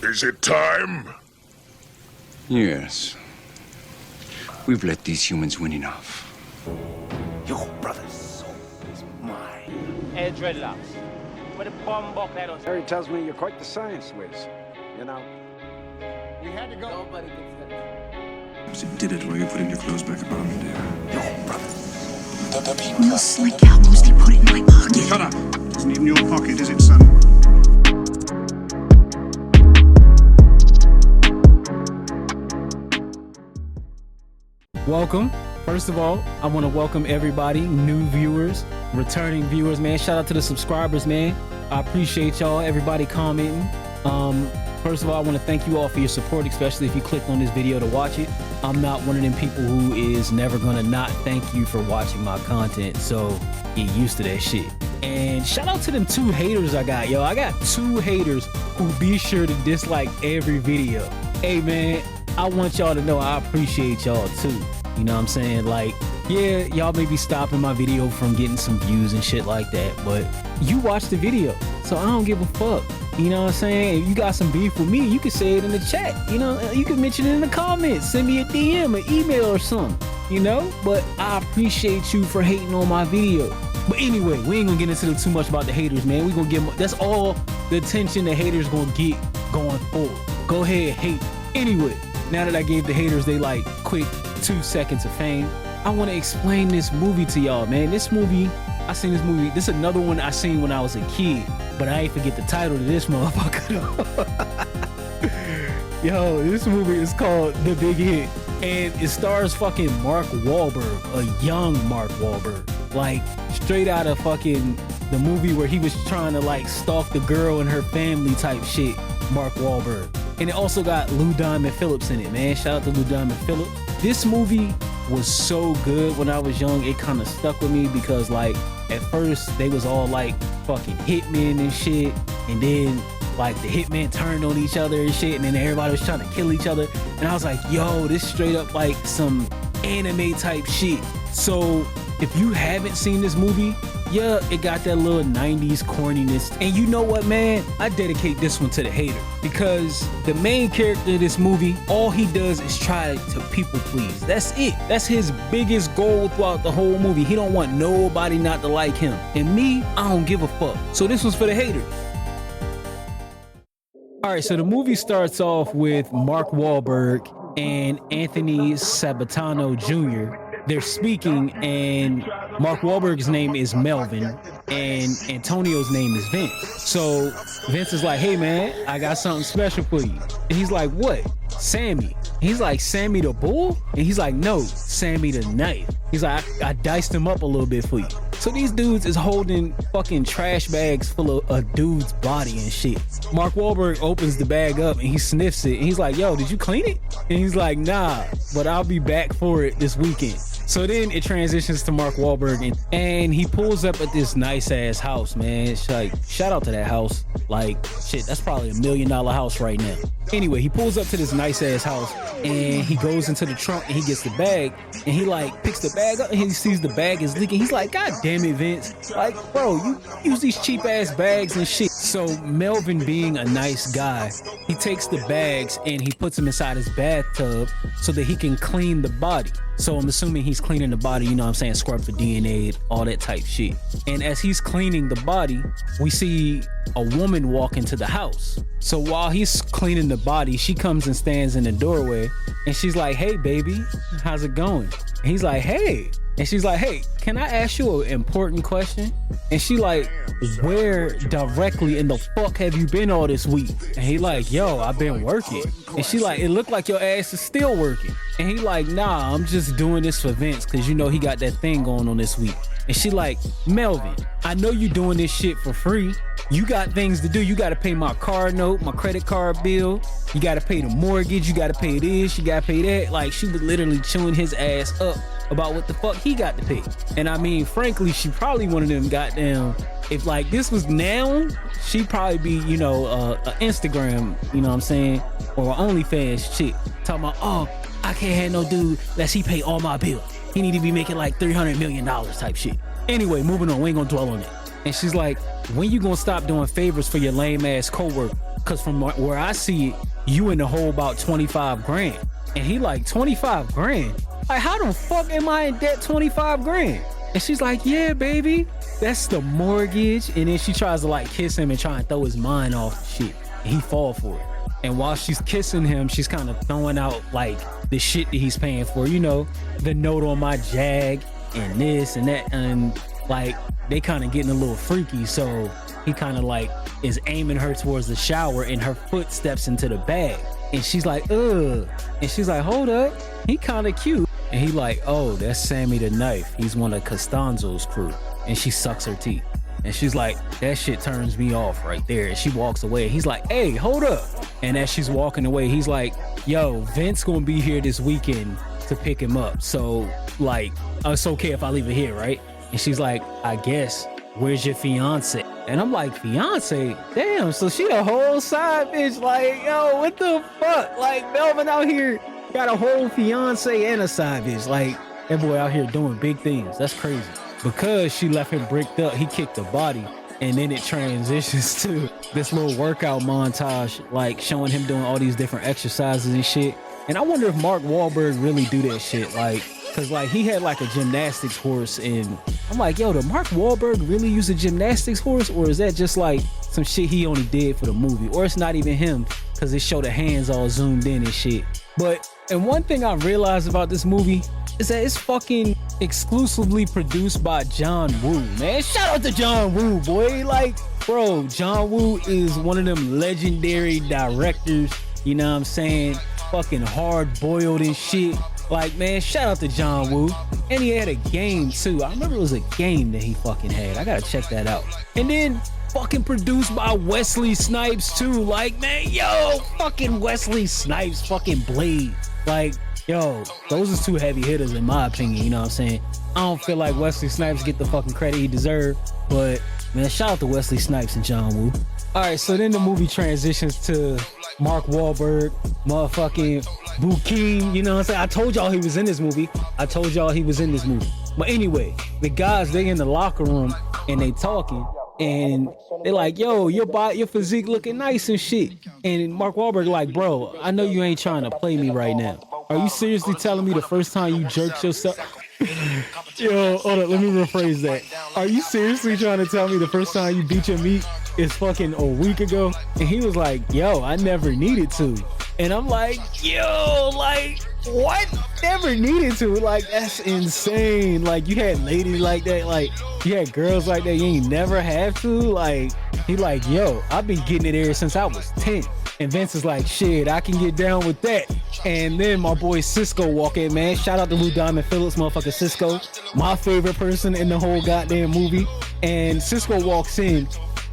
Is it time? Yes. We've let these humans win enough. Your brother's soul is mine. Hey, dreadlocks. Where the bomb buck that was? Harry tells me you're quite the science whiz. You know. We had to go. Nobody gets hurt. So you did it while you putting your clothes back above me, dear. Your brother's soul. We'll slink out once they put it in my pocket. Shut up. Isn't even your pocket, is it, son? Welcome. First of all, I want to welcome everybody, new viewers, returning viewers, man. Shout out to the subscribers, man. I appreciate y'all, everybody commenting. First of all, I want to thank you all for your support, especially if you clicked on this video to watch it. I'm not one of them people who is never going to not thank you for watching my content, so get used to that shit. And shout out to them 2 haters I got, yo. I got 2 haters who be sure to dislike every video. Hey, man, I want y'all to know I appreciate y'all too. You know what I'm saying? Like, yeah, y'all may be stopping my video from getting some views and shit like that, but you watch the video, so I don't give a fuck. You know what I'm saying? If you got some beef with me, you can say it in the chat. You know, you can mention it in the comments. Send me a DM, an email or something, you know? But I appreciate you for hating on my video. But anyway, we ain't gonna get into too much about the haters, man. We gonna give them, that's all the attention the haters gonna get going forward. Go ahead, hate. Anyway, now that I gave the haters they like quick 2 seconds of fame, I want to explain this movie to y'all, man. This movie, I seen this movie. This is another one I seen when I was a kid, but I ain't forget the title to this motherfucker. Yo, this movie is called The Big Hit, and it stars fucking Mark Wahlberg, a young Mark Wahlberg, like straight out of fucking the movie where he was trying to like stalk the girl and her family type shit. Mark Wahlberg. And it also got Diamond Phillips in it, man. Shout out to Diamond Phillips. This movie was so good when I was young. It kind of stuck with me because, like, at first they was all like fucking hitmen and shit, and then like the hitmen turned on each other and shit, and then everybody was trying to kill each other. And I was like, yo, this straight up like some anime type shit. So if you haven't seen this movie, yeah, it got that little 90s corniness. And you know what, man? I dedicate this one to the hater, because the main character of this movie, all he does is try to people please. That's it. That's his biggest goal throughout the whole movie. He don't want nobody not to like him. And me, I don't give a fuck. So this one's for the haters. All right, so the movie starts off with Mark Wahlberg and Anthony Sabatino Jr. They're speaking, and Mark Wahlberg's name is Melvin, and Antonio's name is Vince. So Vince is like, hey man, I got something special for you. And he's like, what? Sammy. He's like, Sammy the bull? And he's like, no, Sammy the knife. He's like, I diced him up a little bit for you. So these dudes is holding fucking trash bags full of a dude's body and shit. Mark Wahlberg opens the bag up and he sniffs it, and he's like, yo, did you clean it? And he's like, nah, but I'll be back for it this weekend. So then it transitions to Mark Wahlberg, and he pulls up at this nice ass house, man. It's like, shout out to that house. Like, shit, that's probably $1 million house right now. Anyway, he pulls up to this nice ass house, and he goes into the trunk and he gets the bag, and he like picks the bag up and he sees the bag is leaking. He's like, God damn it, Vince. Like, bro, you use these cheap ass bags and shit. So Melvin, being a nice guy, he takes the bags and he puts them inside his bathtub so that he can clean the body. So I'm assuming he's cleaning the body, you know what I'm saying, scrub for DNA, all that type shit. And as he's cleaning the body, we see a woman walk into the house. So while he's cleaning the body, she comes and stands in the doorway, and she's like, hey baby, how's it going? And he's like, hey. And she's like, hey, can I ask you an important question? And she like, where directly in the fuck have you been all this week? And he like, yo, I've been working. And she like, it looked like your ass is still working. And he like, nah, I'm just doing this for Vince, because you know he got that thing going on this week. And she like, Melvin, I know you doing this shit for free. You got things to do. You got to pay my car note, my credit card bill. You got to pay the mortgage. You got to pay this. You got to pay that. Like, she was literally chewing his ass up about what the fuck he got to pay. And I mean, frankly, she probably one of them goddamn, if like this was now, she'd probably be, you know, a Instagram, you know what I'm saying, or OnlyFans shit, talking about, oh, I can't have no dude unless he pay all my bills. He need to be making like $300 million type shit. Anyway, moving on, we ain't gonna dwell on it. And she's like, when you gonna stop doing favors for your lame ass coworker? Cause from where I see it, you in the hole about 25 grand. And he like, 25 grand? Like, how the fuck am I in debt 25 grand? And she's like, yeah, baby, that's the mortgage. And then she tries to like kiss him and try and throw his mind off shit. And he fall for it. And while she's kissing him, she's kind of throwing out like the shit that he's paying for, you know, the note on my Jag and this and that. And like, they kind of getting a little freaky. So he kind of like is aiming her towards the shower and her foot steps into the bag. And she's like, ugh. And she's like, hold up. He kind of cute. And he like, oh, that's Sammy the Knife. He's one of Costanzo's crew. And she sucks her teeth. And she's like, that shit turns me off right there. And she walks away. He's like, hey, hold up. And as she's walking away, he's like, yo, Vince gonna be here this weekend to pick him up. So like, it's okay if I leave it here, right? And she's like, I guess, where's your fiance? And I'm like, fiance? Damn, so she a whole side bitch. Like, yo, what the fuck? Like, Melvin out here got a whole fiance and a side bitch. Like, that boy out here doing big things. That's crazy. Because she left him bricked up, he kicked the body. And then it transitions to this little workout montage, like showing him doing all these different exercises and shit. And I wonder if Mark Wahlberg really do that shit. Like, cause like he had like a gymnastics horse, and I'm like, yo, did Mark Wahlberg really use a gymnastics horse? Or is that just like some shit he only did for the movie? Or it's not even him, cause it showed the hands all zoomed in and shit. But, and one thing I realized about this movie is that it's fucking exclusively produced by John Woo, man. Shout out to John Woo, boy. Like, bro, John Woo is one of them legendary directors, you know what I'm saying? Fucking hard-boiled and shit. Like, man, shout out to John Woo. And he had a game, too. I remember it was a game that he fucking had. I gotta check that out. And then fucking produced by Wesley Snipes, too. Like, man, yo, fucking Wesley Snipes, fucking Blade. Like, yo, those are two heavy hitters in my opinion, you know what I'm saying? I don't feel like Wesley Snipes get the fucking credit he deserved, but man, shout out to Wesley Snipes and John Woo. All right, so then the movie transitions to Mark Wahlberg, motherfucking Bukim, you know what I'm saying? I told y'all he was in this movie. But anyway, the guys, they in the locker room and they talking. And they're like, yo, your physique looking nice and shit. And Mark Wahlberg like, bro, I know you ain't trying to play me right now. Are you seriously telling me the first time you jerked yourself? Yo, hold up, let me rephrase that. Are you seriously trying to tell me the first time you beat your meat is fucking a week ago? And he was like, yo, I never needed to. And I'm like, yo, like, what? Never needed to? Like, that's insane. Like, you had ladies like that. Like, you had girls like that. You ain't never have to. Like, he like, yo, I've been getting it ever since I was 10. And Vince is like, shit, I can get down with that. And then my boy Cisco walk in, man. Shout out to Lou Diamond Phillips, motherfucker Cisco. My favorite person in the whole goddamn movie. And Cisco walks in.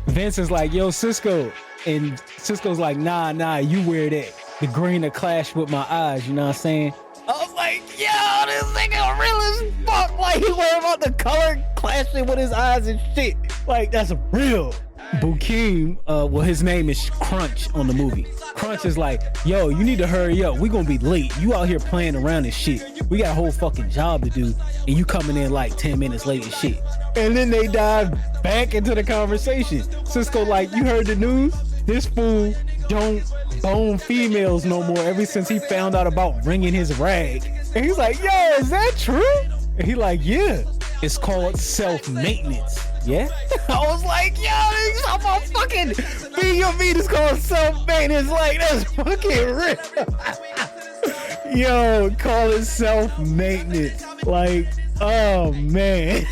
Vince is like, yo, Cisco. And Cisco's like, nah, you wear that. The green to clash with my eyes, you know what I'm saying? I was like, yo, this nigga real as fuck. Like, he worried about the color clashing with his eyes and shit. Like, that's real. Bukim, well, his name is Crunch on the movie. Crunch is like, yo, you need to hurry up. We gonna be late. You out here playing around and shit. We got a whole fucking job to do, and you coming in like 10 minutes late and shit. And then they dive back into the conversation. Cisco like, you heard the news? This fool don't bone females no more ever since he found out about wringing his rag. And he's like, yo, is that true? And he like, yeah. It's called self-maintenance. Yeah? I was like, yo, this talking about fucking being your meat is called self-maintenance. Like, that's fucking real. Yo, call it self-maintenance. Like, oh, man.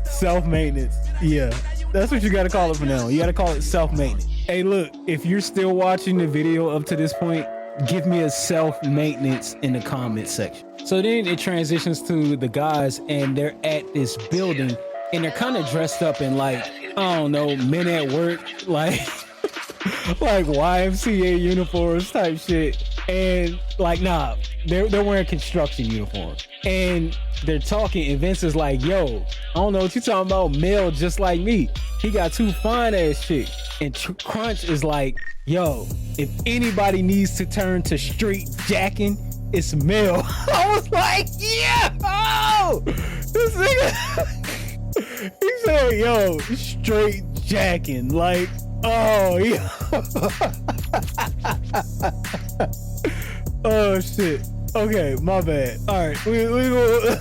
Self-maintenance. Yeah. That's what you gotta call it for now. You gotta call it self-maintenance. Hey, look, if you're still watching the video up to this point, give me a self-maintenance in the comments section. So then it transitions to the guys, and they're at this building, and they're kind of dressed up in like, I don't know, men at work, like like YMCA uniforms type shit. And like, nah, they're wearing construction uniforms. And they're talking, and Vince is like, yo, I don't know what you talking about, male just like me. He got two fine ass chicks. And Crunch is like, yo, if anybody needs to turn to straight jacking, it's Mel. I was like, yeah, oh, this nigga. He said, yo, straight jacking. Like, Oh yeah. Oh shit. Okay, my bad. All right, we go.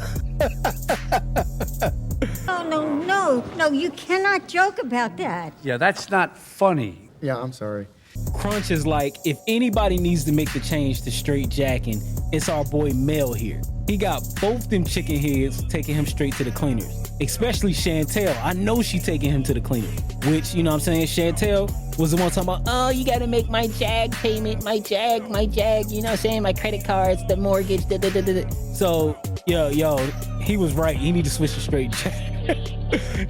No, you cannot joke about that. Yeah, that's not funny. Yeah, I'm sorry. Crunch is like, if anybody needs to make the change to straight jacking, it's our boy Mel here. He got both them chicken heads taking him straight to the cleaners. Especially Chantel. I know she taking him to the cleaners. Which, you know what I'm saying, Chantel was the one talking about, oh, you gotta make my JAG payment, my JAG, you know what I'm saying, my credit cards, the mortgage, So, yo, he was right. He need to switch to straight jack.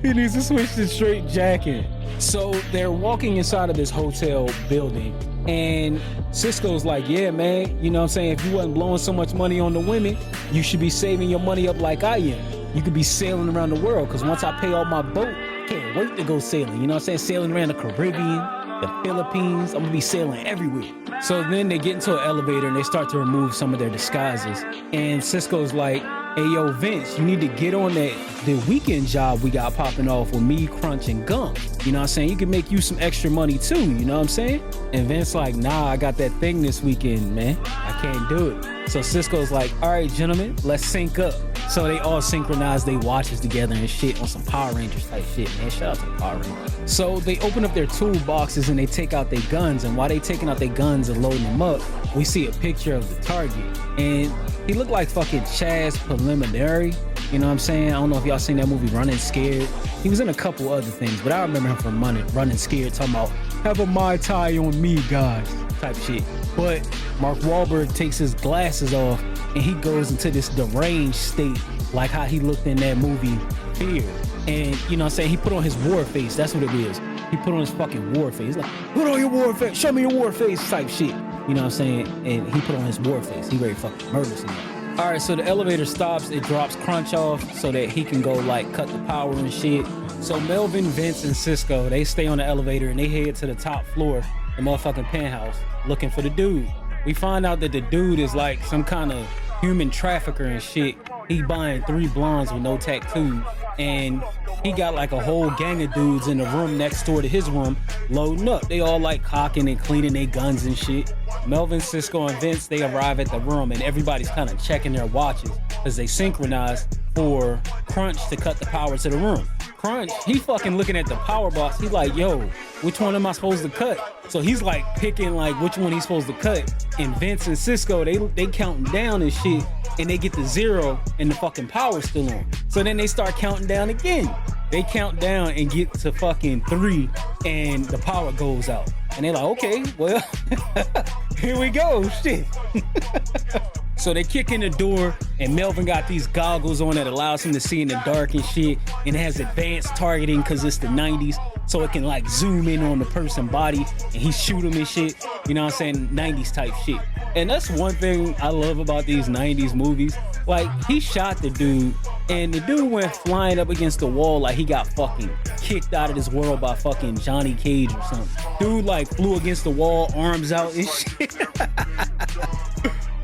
He needs to switch to straight jacking. So they're walking inside of this hotel building, and Cisco's like, yeah, man, you know what I'm saying? If you wasn't blowing so much money on the women, you should be saving your money up like I am. You could be sailing around the world, because once I pay off my boat, I can't wait to go sailing. You know what I'm saying? Sailing around the Caribbean, the Philippines. I'm going to be sailing everywhere. So then they get into an elevator, and they start to remove some of their disguises. And Cisco's like, hey, yo, Vince, you need to get on the weekend job we got popping off with me, Crunch, and Gum. You know what I'm saying? You can make you some extra money too, you know what I'm saying? And Vince like, nah, I got that thing this weekend, man. I can't do it. So Cisco's like, all right, gentlemen, let's sync up. So they all synchronize their watches together and shit on some Power Rangers type shit, man. Shout out to the Power Rangers. So they open up their toolboxes and they take out their guns. And while they taking out their guns and loading them up, we see a picture of the target. And he looked like fucking Chaz Preliminary. You know what I'm saying? I don't know if y'all seen that movie Running Scared. He was in a couple other things, but I remember him from Running Scared talking about, have a Mai Tai on me, guys, type shit. But Mark Wahlberg takes his glasses off and he goes into this deranged state, like how he looked in that movie Fear. And you know what I'm saying? He put on his war face. That's what it is. He put on his fucking war face. He's like, put on your war face. Show me your war face type shit. You know what I'm saying? And he put on his war face. He ready to fucking murder somebody. All right, so the elevator stops. It drops Crunch off so that he can go like cut the power and shit. So Melvin, Vince, and Cisco, they stay on the elevator and they head to the top floor, the motherfucking penthouse, looking for the dude. We find out that the dude is like some kind of human trafficker and shit. He buying 3 blondes with no tattoos. And he got like a whole gang of dudes in the room next door to his room loading up. They all like cocking and cleaning their guns and shit. Melvin, Cisco, and Vince, they arrive at the room and everybody's kind of checking their watches because they synchronize for Crunch to cut the power to the room. Crunch, he fucking looking at the power box. He's like, yo, which one am I supposed to cut? So he's like picking like which one he's supposed to cut. And Vince and Cisco, they counting down and shit. And they get to 0 and the fucking power's still on. So then they start counting down again. They count down and get to fucking 3 and the power goes out. And they're like, okay, well, here we go, shit. So they kick in the door and Melvin got these goggles on that allows him to see in the dark and shit. And it has advanced targeting because it's the 90s. So it can like zoom in on the person's body and he shoot him and shit. You know what I'm saying? 90s type shit. And that's one thing I love about these 90s movies. Like, he shot the dude and the dude went flying up against the wall like he got fucking kicked out of this world by fucking Johnny Cage or something. Dude like flew against the wall, arms out and shit.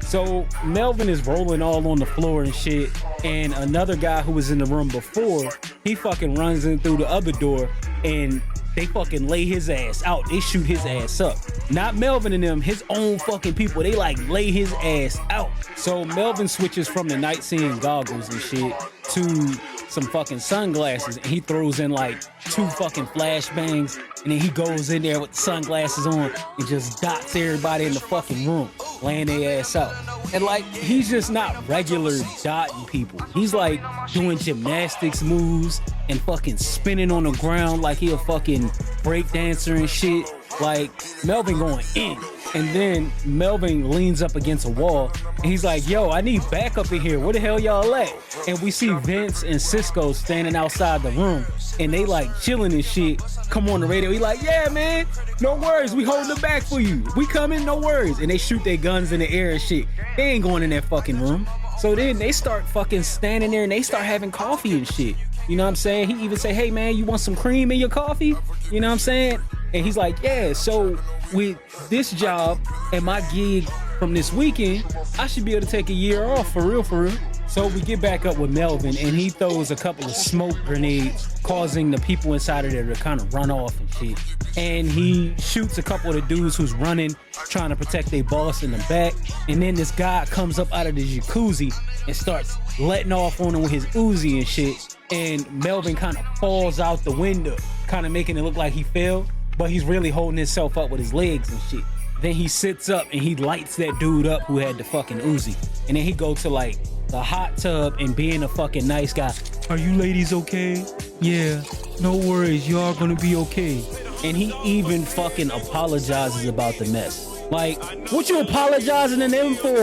So Melvin is rolling all on the floor and shit. And another guy who was in the room before, he fucking runs in through the other door and they fucking lay his ass out. They shoot his ass up. Not Melvin and them, his own fucking people. They like lay his ass out. So Melvin switches from the night seeing goggles and shit to some fucking sunglasses and he throws in like 2 fucking flashbangs and then he goes in there with the sunglasses on and just dots everybody in the fucking room, laying their ass out. And like, he's just not regular dotting people. He's like doing gymnastics moves and fucking spinning on the ground like he a fucking break dancer and shit. Like, Melvin going in. And then Melvin leans up against a wall and he's like, yo, I need backup in here. Where the hell y'all at? And we see Vince and Cisco standing outside the room and they like chilling and shit. Come on the radio. He like, yeah, man, no worries. We holding the back for you. We coming, no worries. And they shoot their guns in the air and shit. They ain't going in that fucking room. So then they start fucking standing there and they start having coffee and shit. You know what I'm saying? He even say, hey man, you want some cream in your coffee? You know what I'm saying? And he's like, yeah, so with this job and my gig from this weekend, I should be able to take a year off for real, for real. So we get back up with Melvin, and he throws a couple of smoke grenades, causing the people inside of there to kind of run off and shit. And he shoots a couple of the dudes who's running, trying to protect their boss in the back. And then this guy comes up out of the jacuzzi and starts letting off on him with his Uzi and shit. And Melvin kind of falls out the window, kind of making it look like he fell, but he's really holding himself up with his legs and shit. Then he sits up and he lights that dude up who had the fucking Uzi. And then he goes to like the hot tub and being a fucking nice guy. Are you ladies okay? Yeah, no worries, you are gonna be okay. And he even fucking apologizes about the mess. Like, what you apologizing to them for?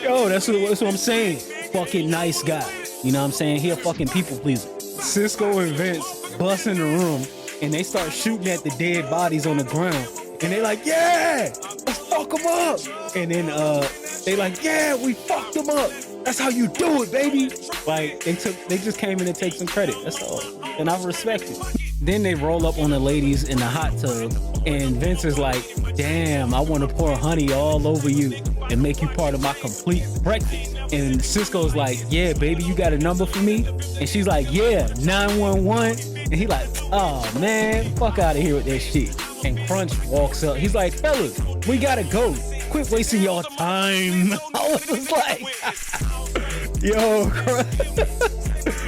Yo, that's what I'm saying. Fucking nice guy. You know what I'm saying? He a fucking people pleaser. Cisco and Vince bust in the room and they start shooting at the dead bodies on the ground. And they like, yeah, let's fuck them up. And then they like, yeah, we fucked them up. That's how you do it, baby. Like they just came in to take some credit. That's all. And I respect it. Then they roll up on the ladies in the hot tub. And Vince is like, damn, I want to pour honey all over you and make you part of my complete breakfast. And Cisco's like, yeah, baby, you got a number for me? And she's like, yeah, 911. And he like, oh man, fuck out of here with that shit. And Crunch walks up. He's like, fellas, we gotta go. Quit wasting your time. I was just like, yo,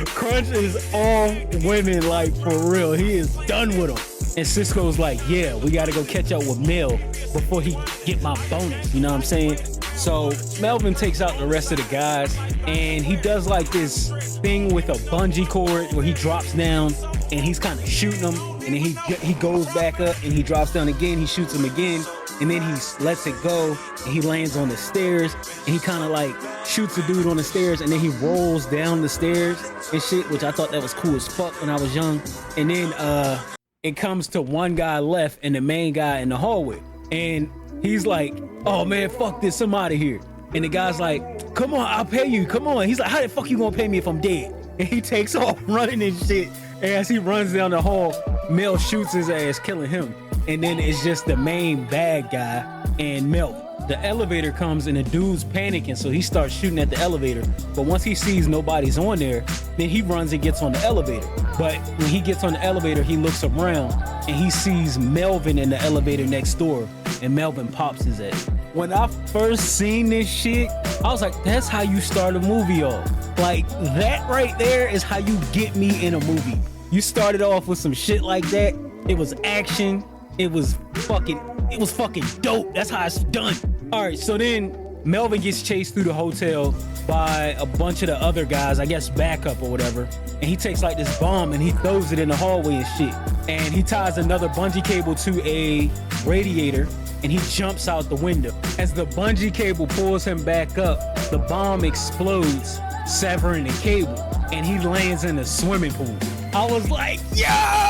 Crunch is on women, like, for real. He is done with them. And Cisco's like, yeah, we gotta go catch up with Mel before he get my bonus. You know what I'm saying? So Melvin takes out the rest of the guys and he does like this thing with a bungee cord where he drops down and he's kind of shooting them, and then he goes back up and he drops down again, he shoots him again, and then he lets it go and he lands on the stairs and he kind of like shoots a dude on the stairs and then he rolls down the stairs and shit, which I thought that was cool as fuck when I was young. And then it comes to one guy left and the main guy in the hallway, and he's like, oh man, fuck this, I'm out of here. And the guy's like, come on, I'll pay you, come on. He's like, how the fuck you gonna pay me if I'm dead? And he takes off running and shit. And as he runs down the hall, Mel shoots his ass, killing him. And then it's just the main bad guy and Mel. The elevator comes and the dude's panicking, so he starts shooting at the elevator. But once he sees nobody's on there, then he runs and gets on the elevator. But when he gets on the elevator, he looks around and he sees Melvin in the elevator next door, and Melvin pops his ass. When I first seen this shit, I was like, that's how you start a movie off. Like, that right there is how you get me in a movie. You started off with some shit like that. It was action. It was fucking dope. That's how it's done. All right, so then Melvin gets chased through the hotel by a bunch of the other guys, I guess backup or whatever. And he takes like this bomb and he throws it in the hallway and shit. And he ties another bungee cable to a radiator and he jumps out the window. As the bungee cable pulls him back up, the bomb explodes, severing the cable, and he lands in a swimming pool. I was like, yo,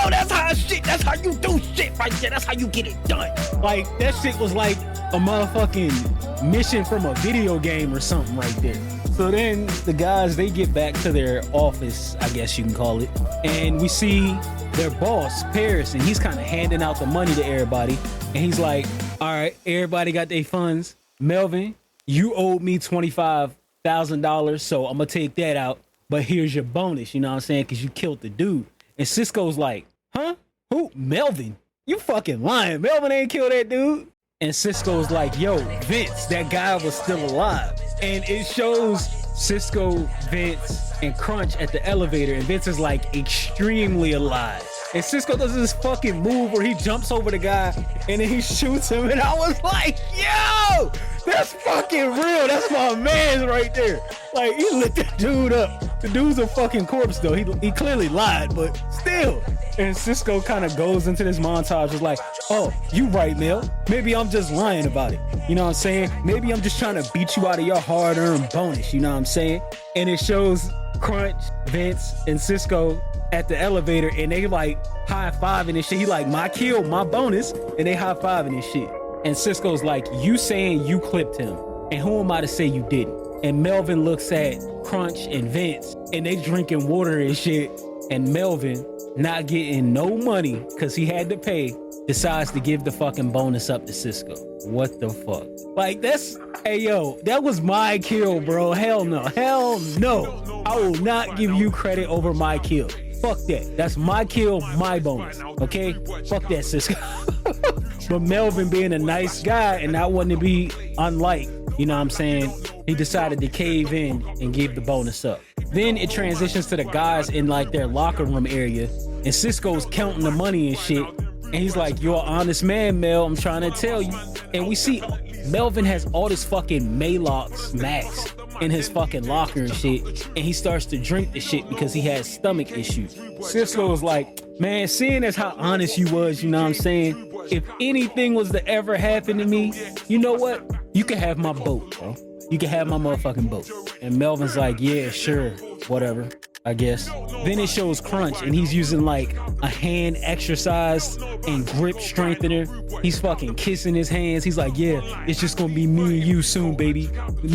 that's how you do shit right there. That's how you get it done. Like, that shit was like a motherfucking mission from a video game or something right there. So then the guys, they get back to their office, I guess you can call it, and we see their boss, Paris, and he's kind of handing out the money to everybody. And he's like, all right, everybody got their funds. Melvin, you owed me $25,000, so I'm gonna take that out. But here's your bonus, you know what I'm saying? Because you killed the dude. And Cisco's like, huh? Who? Melvin? You fucking lying. Melvin ain't killed that dude. And Cisco's like, yo, Vince, that guy was still alive. And it shows Cisco, Vince, and Crunch at the elevator. And Vince is like extremely alive. And Cisco does this fucking move where he jumps over the guy and then he shoots him. And I was like, yo, that's fucking real. That's my man right there. Like, he lit that dude up. The dude's a fucking corpse though. He clearly lied, but still. And Cisco kind of goes into this montage is like, oh, you right, Mel. Maybe I'm just lying about it. You know what I'm saying? Maybe I'm just trying to beat you out of your hard-earned bonus. You know what I'm saying? And it shows Crunch, Vince, and Cisco at the elevator, and they like high-fiving and shit. He like, my kill, my bonus, and they high-fiving and shit. And Cisco's like, you saying you clipped him, and who am I to say you didn't? And Melvin looks at Crunch and Vince, and they drinking water and shit, and Melvin not getting no money because he had to pay, decides to give the fucking bonus up to Cisco. What the fuck? Like, that's, hey yo, that was my kill, bro. Hell no. Hell no. I will not give you credit over my kill. Fuck that. That's my kill, my bonus. Okay? Fuck that, Cisco. But Melvin, being a nice guy and not wanting to be unlike, you know what I'm saying, he decided to cave in and give the bonus up. Then it transitions to the guys in like their locker room area, and Cisco's counting the money and shit. And he's like, "You're an honest man, Mel. I'm trying to tell you." And we see Melvin has all this fucking Maalox Max in his fucking locker and shit. And he starts to drink the shit because he has stomach issues. Cisco was like, "Man, seeing as how honest you was, you know what I'm saying? If anything was to ever happen to me, you know what? You can have my boat, bro. You can have my motherfucking boat." And Melvin's like, "Yeah, sure, whatever, I guess." Then it shows Crunch, and he's using like a hand exercise and grip strengthener. He's fucking kissing his hands. He's like, "Yeah, it's just gonna be me and you soon, baby.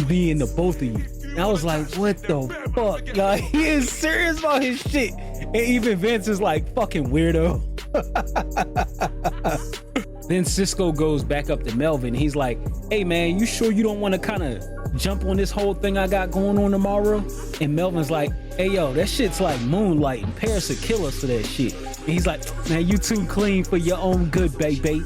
Me and the both of you." And I was like, what the fuck? Like, he is serious about his shit. And even Vince is like, "Fucking weirdo." Then Cisco goes back up to Melvin. He's like, "Hey man, you sure you don't want to kind of jump on this whole thing I got going on tomorrow?" And Melvin's like, "Hey yo, that shit's like moonlight and Paris will kill us for that shit." And he's like, "Man, you too clean for your own good, baby."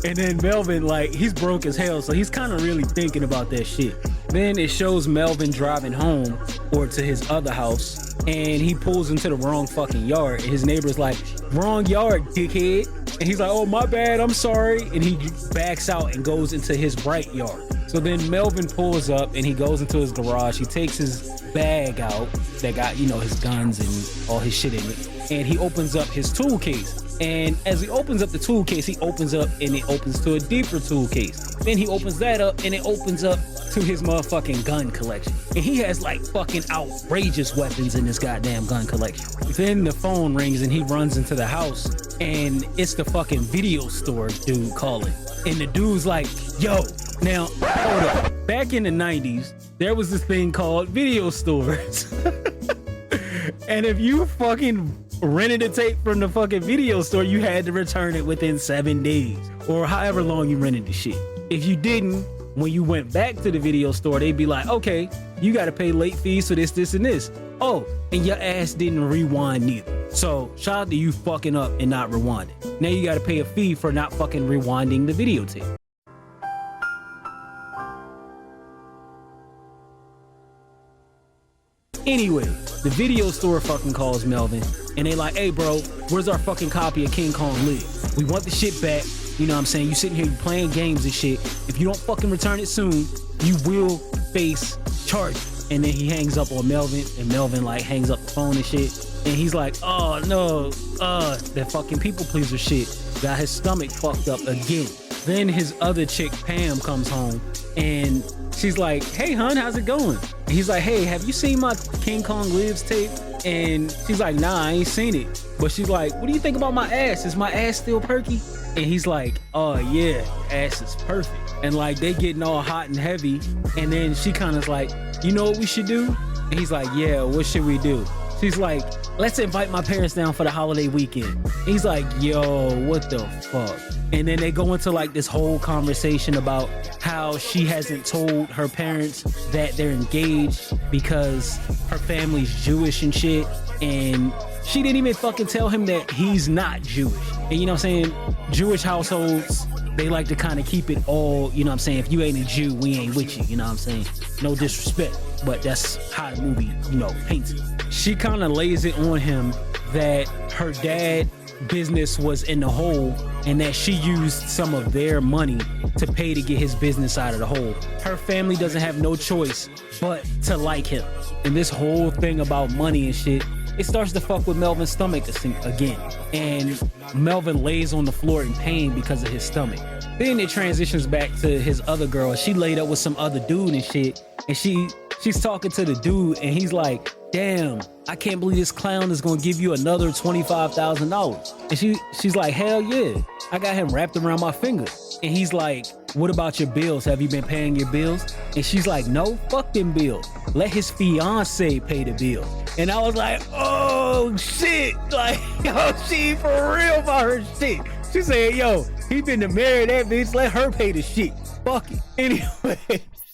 And then Melvin, like, he's broke as hell, so he's kind of really thinking about that shit. Then it shows Melvin driving home or to his other house, and he pulls into the wrong fucking yard, and his neighbor's like, "Wrong yard, dickhead." And he's like, "Oh, my bad, I'm sorry." And he backs out and goes into his right yard. So then Melvin pulls up and he goes into his garage. He takes his bag out that got, you know, his guns and all his shit in it, and he opens up his tool case. And as he opens up the tool case, he opens up and it opens to a deeper tool case. Then he opens that up and it opens up to his motherfucking gun collection. And he has like fucking outrageous weapons in this goddamn gun collection. Then the phone rings and he runs into the house, and it's the fucking video store dude calling. And the dude's like, "Yo, now hold up. Back in the 90s, there was this thing called video stores." And if you fucking rented a tape from the fucking video store, you had to return it within 7 days or however long you rented the shit. If you didn't, when you went back to the video store, they'd be like, "Okay, you got to pay late fees for this, this, and this. Oh, and your ass didn't rewind neither. So shout out to you fucking up and not rewinding. Now you got to pay a fee for not fucking rewinding the videotape." Anyway, the video store fucking calls Melvin, and they like, "Hey bro, where's our fucking copy of King Kong Live? We want the shit back. You know what I'm saying? You sitting here, you playing games and shit. If you don't fucking return it soon, you will face charges." And then he hangs up on Melvin, and Melvin like hangs up the phone and shit. And he's like, "Oh no, that fucking people pleaser shit got his stomach fucked up again." Then his other chick, Pam, comes home, and she's like, "Hey hun, how's it going?" And he's like, "Hey, have you seen my King Kong Lives tape?" And she's like, "Nah, I ain't seen it." But she's like, "What do you think about my ass? Is my ass still perky?" And he's like, "Oh yeah, ass is perfect." And like they getting all hot and heavy, and then she kind of like, "You know what we should do?" And he's like, "Yeah, what should we do?" She's like, "Let's invite my parents down for the holiday weekend." And he's like, "Yo, what the fuck?" And then they go into like this whole conversation about how she hasn't told her parents that they're engaged because her family's Jewish and shit. And she didn't even fucking tell him that he's not Jewish. And you know what I'm saying? Jewish households, they like to kind of keep it all, you know what I'm saying? If you ain't a Jew, we ain't with you, you know what I'm saying? No disrespect, but that's how the movie, you know, paints it. She kind of lays it on him that her dad business was in the hole and that she used some of their money to pay to get his business out of the hole. Her family doesn't have no choice but to like him. And this whole thing about money and shit, it starts to fuck with Melvin's stomach again. And Melvin lays on the floor in pain because of his stomach. Then it transitions back to his other girl. She laid up with some other dude and shit. And she's talking to the dude and he's like, "Damn, I can't believe this clown is gonna give you another $25,000. And she's like, "Hell yeah, I got him wrapped around my finger." And he's like, "What about your bills? Have you been paying your bills?" And she's like, "No, fuck them bills. Let his fiance pay the bill." And I was like, oh oh shit, like, yo, she for real about her shit. She said, yo, he been to marry that bitch, let her pay the shit. Fuck it. Anyway,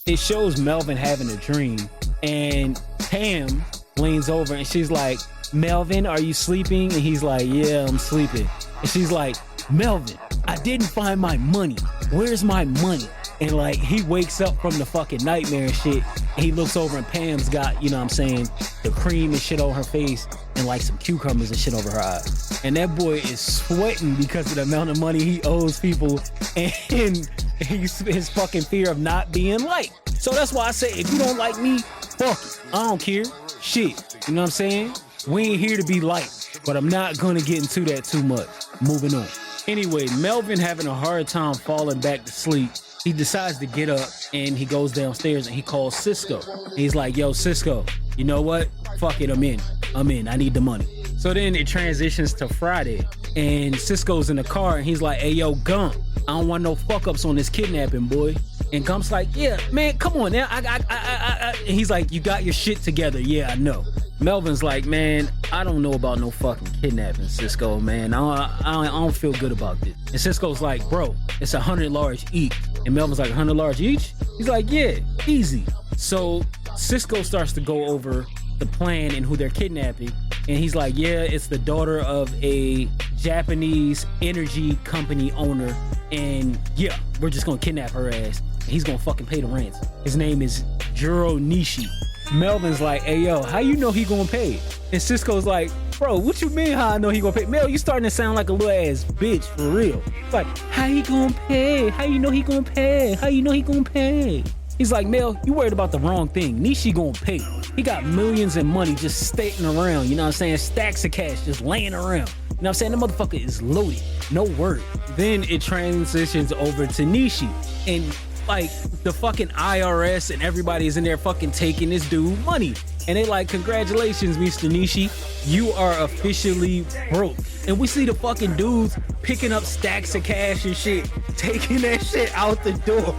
it shows Melvin having a dream, and Pam leans over and she's like, Melvin, are you sleeping? And he's like, yeah, I'm sleeping. And she's like, Melvin, I didn't find my money. Where's my money? And like, he wakes up from the fucking nightmare and shit, and he looks over and Pam's got, you know what I'm saying, the cream and shit on her face and like some cucumbers and shit over her eyes. And that boy is sweating because of the amount of money he owes people and his fucking fear of not being liked. So that's why I say, if you don't like me, fuck it. I don't care. Shit. You know what I'm saying? We ain't here to be liked, but I'm not gonna get into that too much. Moving on. Anyway, Melvin having a hard time falling back to sleep. He decides to get up and he goes downstairs and he calls Cisco. He's like, yo, Cisco, you know what? Fuck it, I'm in. I need the money. So then it transitions to Friday and Cisco's in the car and he's like, hey, yo, Gump, I don't want no fuck ups on this kidnapping, boy. And Gump's like, yeah, man, come on now. And he's like, you got your shit together. Yeah, I know. Melvin's like, man, I don't know about no fucking kidnapping, Cisco, man. I don't feel good about this. And Cisco's like, bro, it's 100 large each. And Melvin's like, 100 large each? He's like, yeah, easy. So Cisco starts to go over the plan and who they're kidnapping. And he's like, yeah, it's the daughter of a Japanese energy company owner. And yeah, we're just gonna kidnap her ass. And he's gonna fucking pay the ransom. His name is Juro Nishi. Melvin's like, hey, yo, how you know he gonna pay? And Cisco's like, bro, what you mean how I know he gonna pay? Mel, you starting to sound like a little ass bitch, for real. Like, how he gonna pay? How you know he gonna pay? How you know he gonna pay? He's like, Mel, you worried about the wrong thing. Nishi gonna pay. He got millions in money just staking around, you know what I'm saying? Stacks of cash just laying around. You know what I'm saying? The motherfucker is loaded. No word. Then it transitions over to Nishi. And like the fucking IRS and everybody is in there fucking taking this dude money. And they like, congratulations, Mr. Nishi. You are officially broke. And we see the fucking dudes picking up stacks of cash and shit, taking that shit out the door.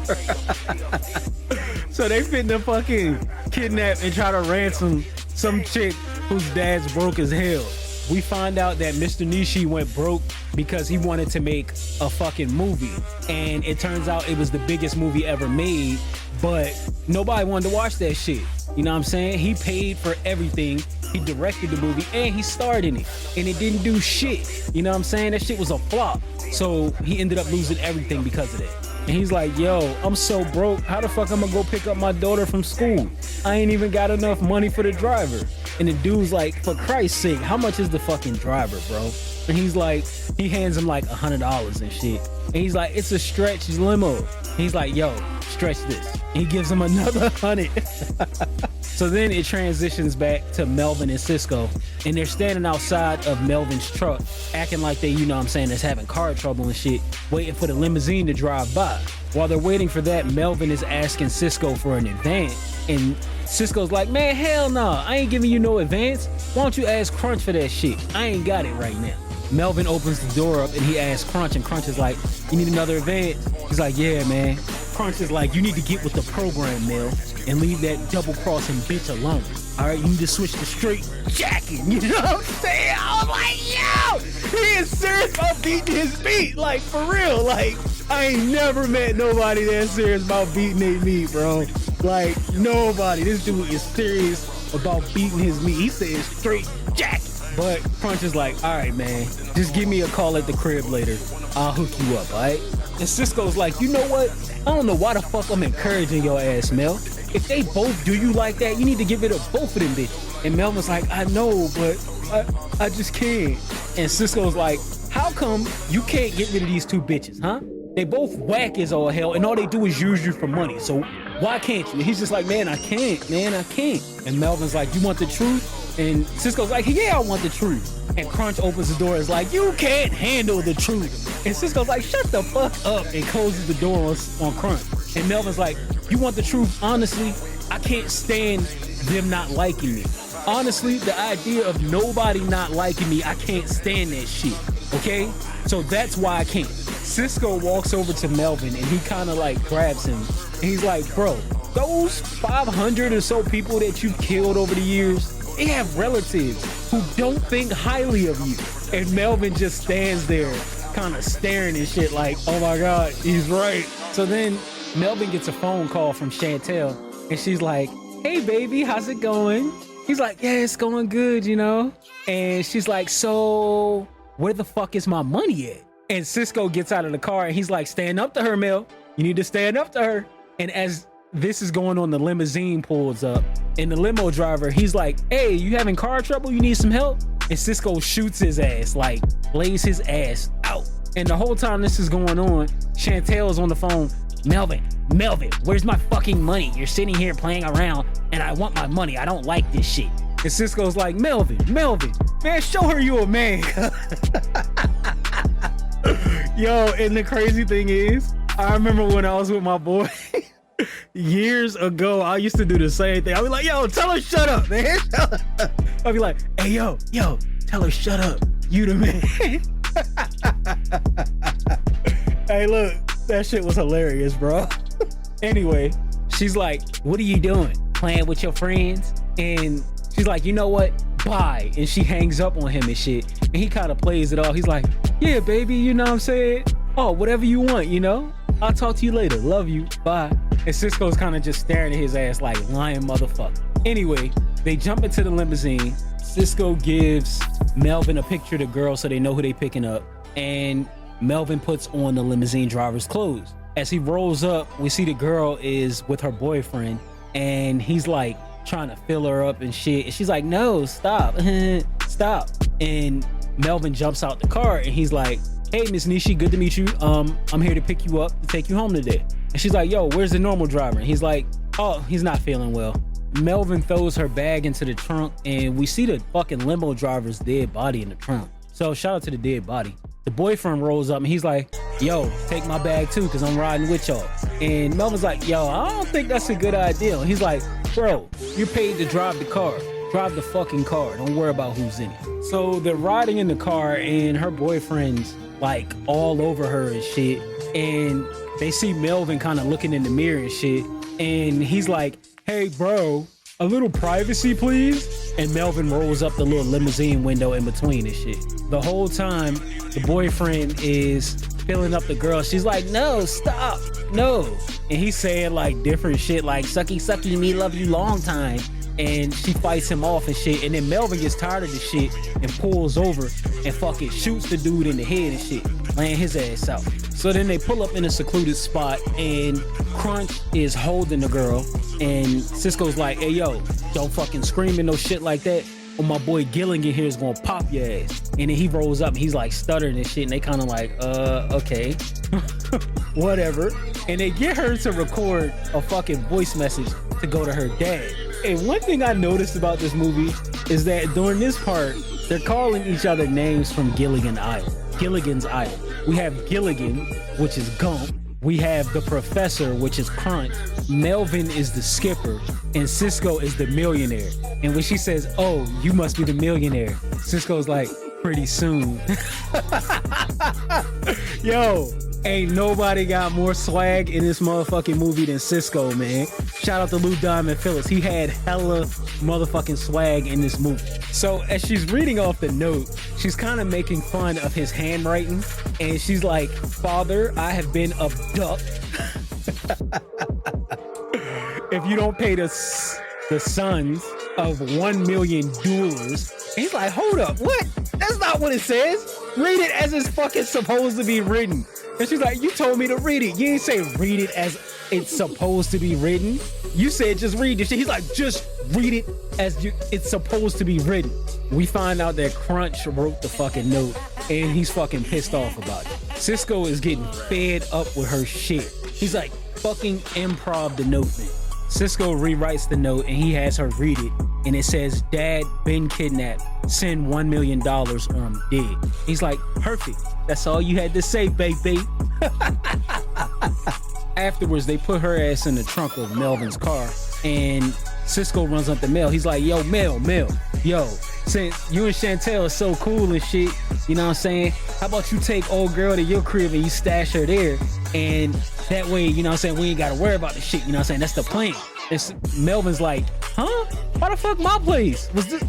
So they finna fucking kidnap and try to ransom some chick whose dad's broke as hell. We find out that Mr. Nishi went broke because he wanted to make a fucking movie. And it turns out it was the biggest movie ever made, but nobody wanted to watch that shit. You know what I'm saying? He paid for everything. He directed the movie and he starred in it. And it didn't do shit. You know what I'm saying? That shit was a flop. So he ended up losing everything because of that. And he's like, yo, I'm so broke. How the fuck I'm gonna go pick up my daughter from school? I ain't even got enough money for the driver. And the dude's like, for Christ's sake, how much is the fucking driver, bro? And he's like, he hands him like $100 and shit. And he's like, it's a stretch limo. And he's like, yo, stretch this. And he gives him another 100. So then it transitions back to Melvin and Cisco, and they're standing outside of Melvin's truck, acting like they, you know what I'm saying, is having car trouble and shit, waiting for the limousine to drive by. While they're waiting for that, Melvin is asking Cisco for an advance, and Cisco's like, man, hell no, I ain't giving you no advance. Why don't you ask Crunch for that shit? I ain't got it right now. Melvin opens the door up and he asks Crunch, and Crunch is like, you need another advance? He's like, yeah, man. Crunch is like, you need to get with the program, Mel, and leave that double-crossing bitch alone. All right, you need to switch to straight jacking. You know what I'm saying? I was like, yo, he is serious about beating his meat. Like, for real. Like, I ain't never met nobody that serious about beating their meat, bro. Like, nobody. This dude is serious about beating his meat. He said straight jacking. But Crunch is like, all right, man, just give me a call at the crib later. I'll hook you up, all right? And Cisco's like, you know what? I don't know why the fuck I'm encouraging your ass, Mel. If they both do you like that, you need to give it to both of them bitches. And Melvin's like, I know, but I just can't. And Cisco's like, how come you can't get rid of these two bitches, huh? They both whack as all hell, and all they do is use you for money. So why can't you? And he's just like, man, I can't. And Melvin's like, you want the truth? And Cisco's like, yeah, I want the truth. And Crunch opens the door and is like, you can't handle the truth. And Cisco's like, shut the fuck up, and closes the door on Crunch. And Melvin's like, you want the truth? Honestly, I can't stand them not liking me. Honestly, the idea of nobody not liking me, I can't stand that shit, okay? So that's why I can't. Cisco walks over to Melvin and he kind of like grabs him. And he's like, bro, those 500 or so people that you killed over the years, they have relatives who don't think highly of you. And Melvin just stands there kind of staring and shit like, oh my God, he's right. So then Melvin gets a phone call from Chantel and she's like, hey baby, how's it going? He's like, yeah, it's going good, you know? And she's like, so where the fuck is my money at? And Cisco gets out of the car and he's like, stand up to her, Mel. You need to stand up to her. And as this is going on, the limousine pulls up and the limo driver, he's like, hey, you having car trouble? You need some help? And Cisco shoots his ass, like lays his ass out. And the whole time this is going on, Chantel's on the phone. Melvin, where's my fucking money? You're sitting here playing around and I want my money. I don't like this shit. And Cisco's like, Melvin, man, show her you a man. Yo, and the crazy thing is, I remember when I was with my boy years ago, I used to do the same thing. I'd be like, yo, tell her shut up, man. I'd be like, hey, yo, tell her shut up. You the man. Hey, look, that shit was hilarious, bro. Anyway, she's like, what are you doing? Playing with your friends? And she's like, you know what? Bye. And she hangs up on him and shit. And he kind of plays it off. He's like, yeah, baby, you know what I'm saying? Oh, whatever you want, you know? I'll talk to you later. Love you. Bye. And Cisco's kind of just staring at his ass like, lying motherfucker. Anyway, they jump into the limousine. Cisco gives Melvin a picture of the girl so they know who they picking up. And Melvin puts on the limousine driver's clothes. As he rolls up, we see the girl is with her boyfriend and he's like trying to fill her up and shit. And she's like, no, stop, stop. And Melvin jumps out the car and he's like, hey, Miss Nishi, good to meet you. I'm here to pick you up to take you home today. And she's like, yo, where's the normal driver? And he's like, oh, he's not feeling well. Melvin throws her bag into the trunk and we see the fucking limo driver's dead body in the trunk. So shout out to the dead body. The boyfriend rolls up and he's like, yo, take my bag too, cause I'm riding with y'all. And Melvin's like, yo, I don't think that's a good idea. And he's like, bro, you're paid to drive the car. Drive the fucking car. Don't worry about who's in it. So they're riding in the car and her boyfriend's like all over her and shit. And they see Melvin kind of looking in the mirror and shit. And he's like, hey, bro, a little privacy, please. And Melvin rolls up the little limousine window in between and shit. The whole time, the boyfriend is filling up the girl. She's like, no, stop, no. And he's saying like different shit like, sucky, sucky me, love you long time. And she fights him off and shit. And then Melvin gets tired of the shit and pulls over and fucking shoots the dude in the head and shit, laying his ass out. So then they pull up in a secluded spot and Crunch is holding the girl. And Cisco's like, hey, yo, don't fucking scream and no shit like that, or my boy Gilligan here is gonna pop your ass. And then he rolls up and he's like stuttering and shit. And they kind of like, okay, whatever. And they get her to record a fucking voice message to go to her dad. And one thing I noticed about this movie is that during this part, they're calling each other names from Gilligan's Island. We have Gilligan, which is Gump. We have the Professor, which is Crunch. Melvin is the skipper, and Cisco is the millionaire. And when she says, oh, you must be the millionaire, Cisco's like, pretty soon. Yo, ain't nobody got more swag in this motherfucking movie than Cisco, man. Shout out to Lou Diamond Phillips. He had hella motherfucking swag in this movie. So as she's reading off the note, she's kind of making fun of his handwriting. And she's like, Father, I have been abducted. If you don't pay the sons of $1 million. And he's like, hold up, what? That's not what it says. Read it as it's fucking supposed to be written. And she's like, you told me to read it. You ain't say read it as it's supposed to be written. You said just read this shit. He's like, just read it as it's supposed to be written. We find out that Crunch wrote the fucking note and he's fucking pissed off about it. Cisco is getting fed up with her shit. He's like, fucking improv the note, man. Cisco rewrites the note and he has her read it. And it says, Dad been kidnapped. Send $1 million or I'm dead. He's like, perfect. That's all you had to say, baby. Afterwards, they put her ass in the trunk of Melvin's car. And Cisco runs up to Mel. He's like, yo, Mel, yo, since you and Chantel are so cool and shit, you know what I'm saying? How about you take old girl to your crib and you stash her there? And that way, you know what I'm saying, we ain't got to worry about the shit, you know what I'm saying? That's the plan. Melvin's like, huh? why the fuck my place? Was this,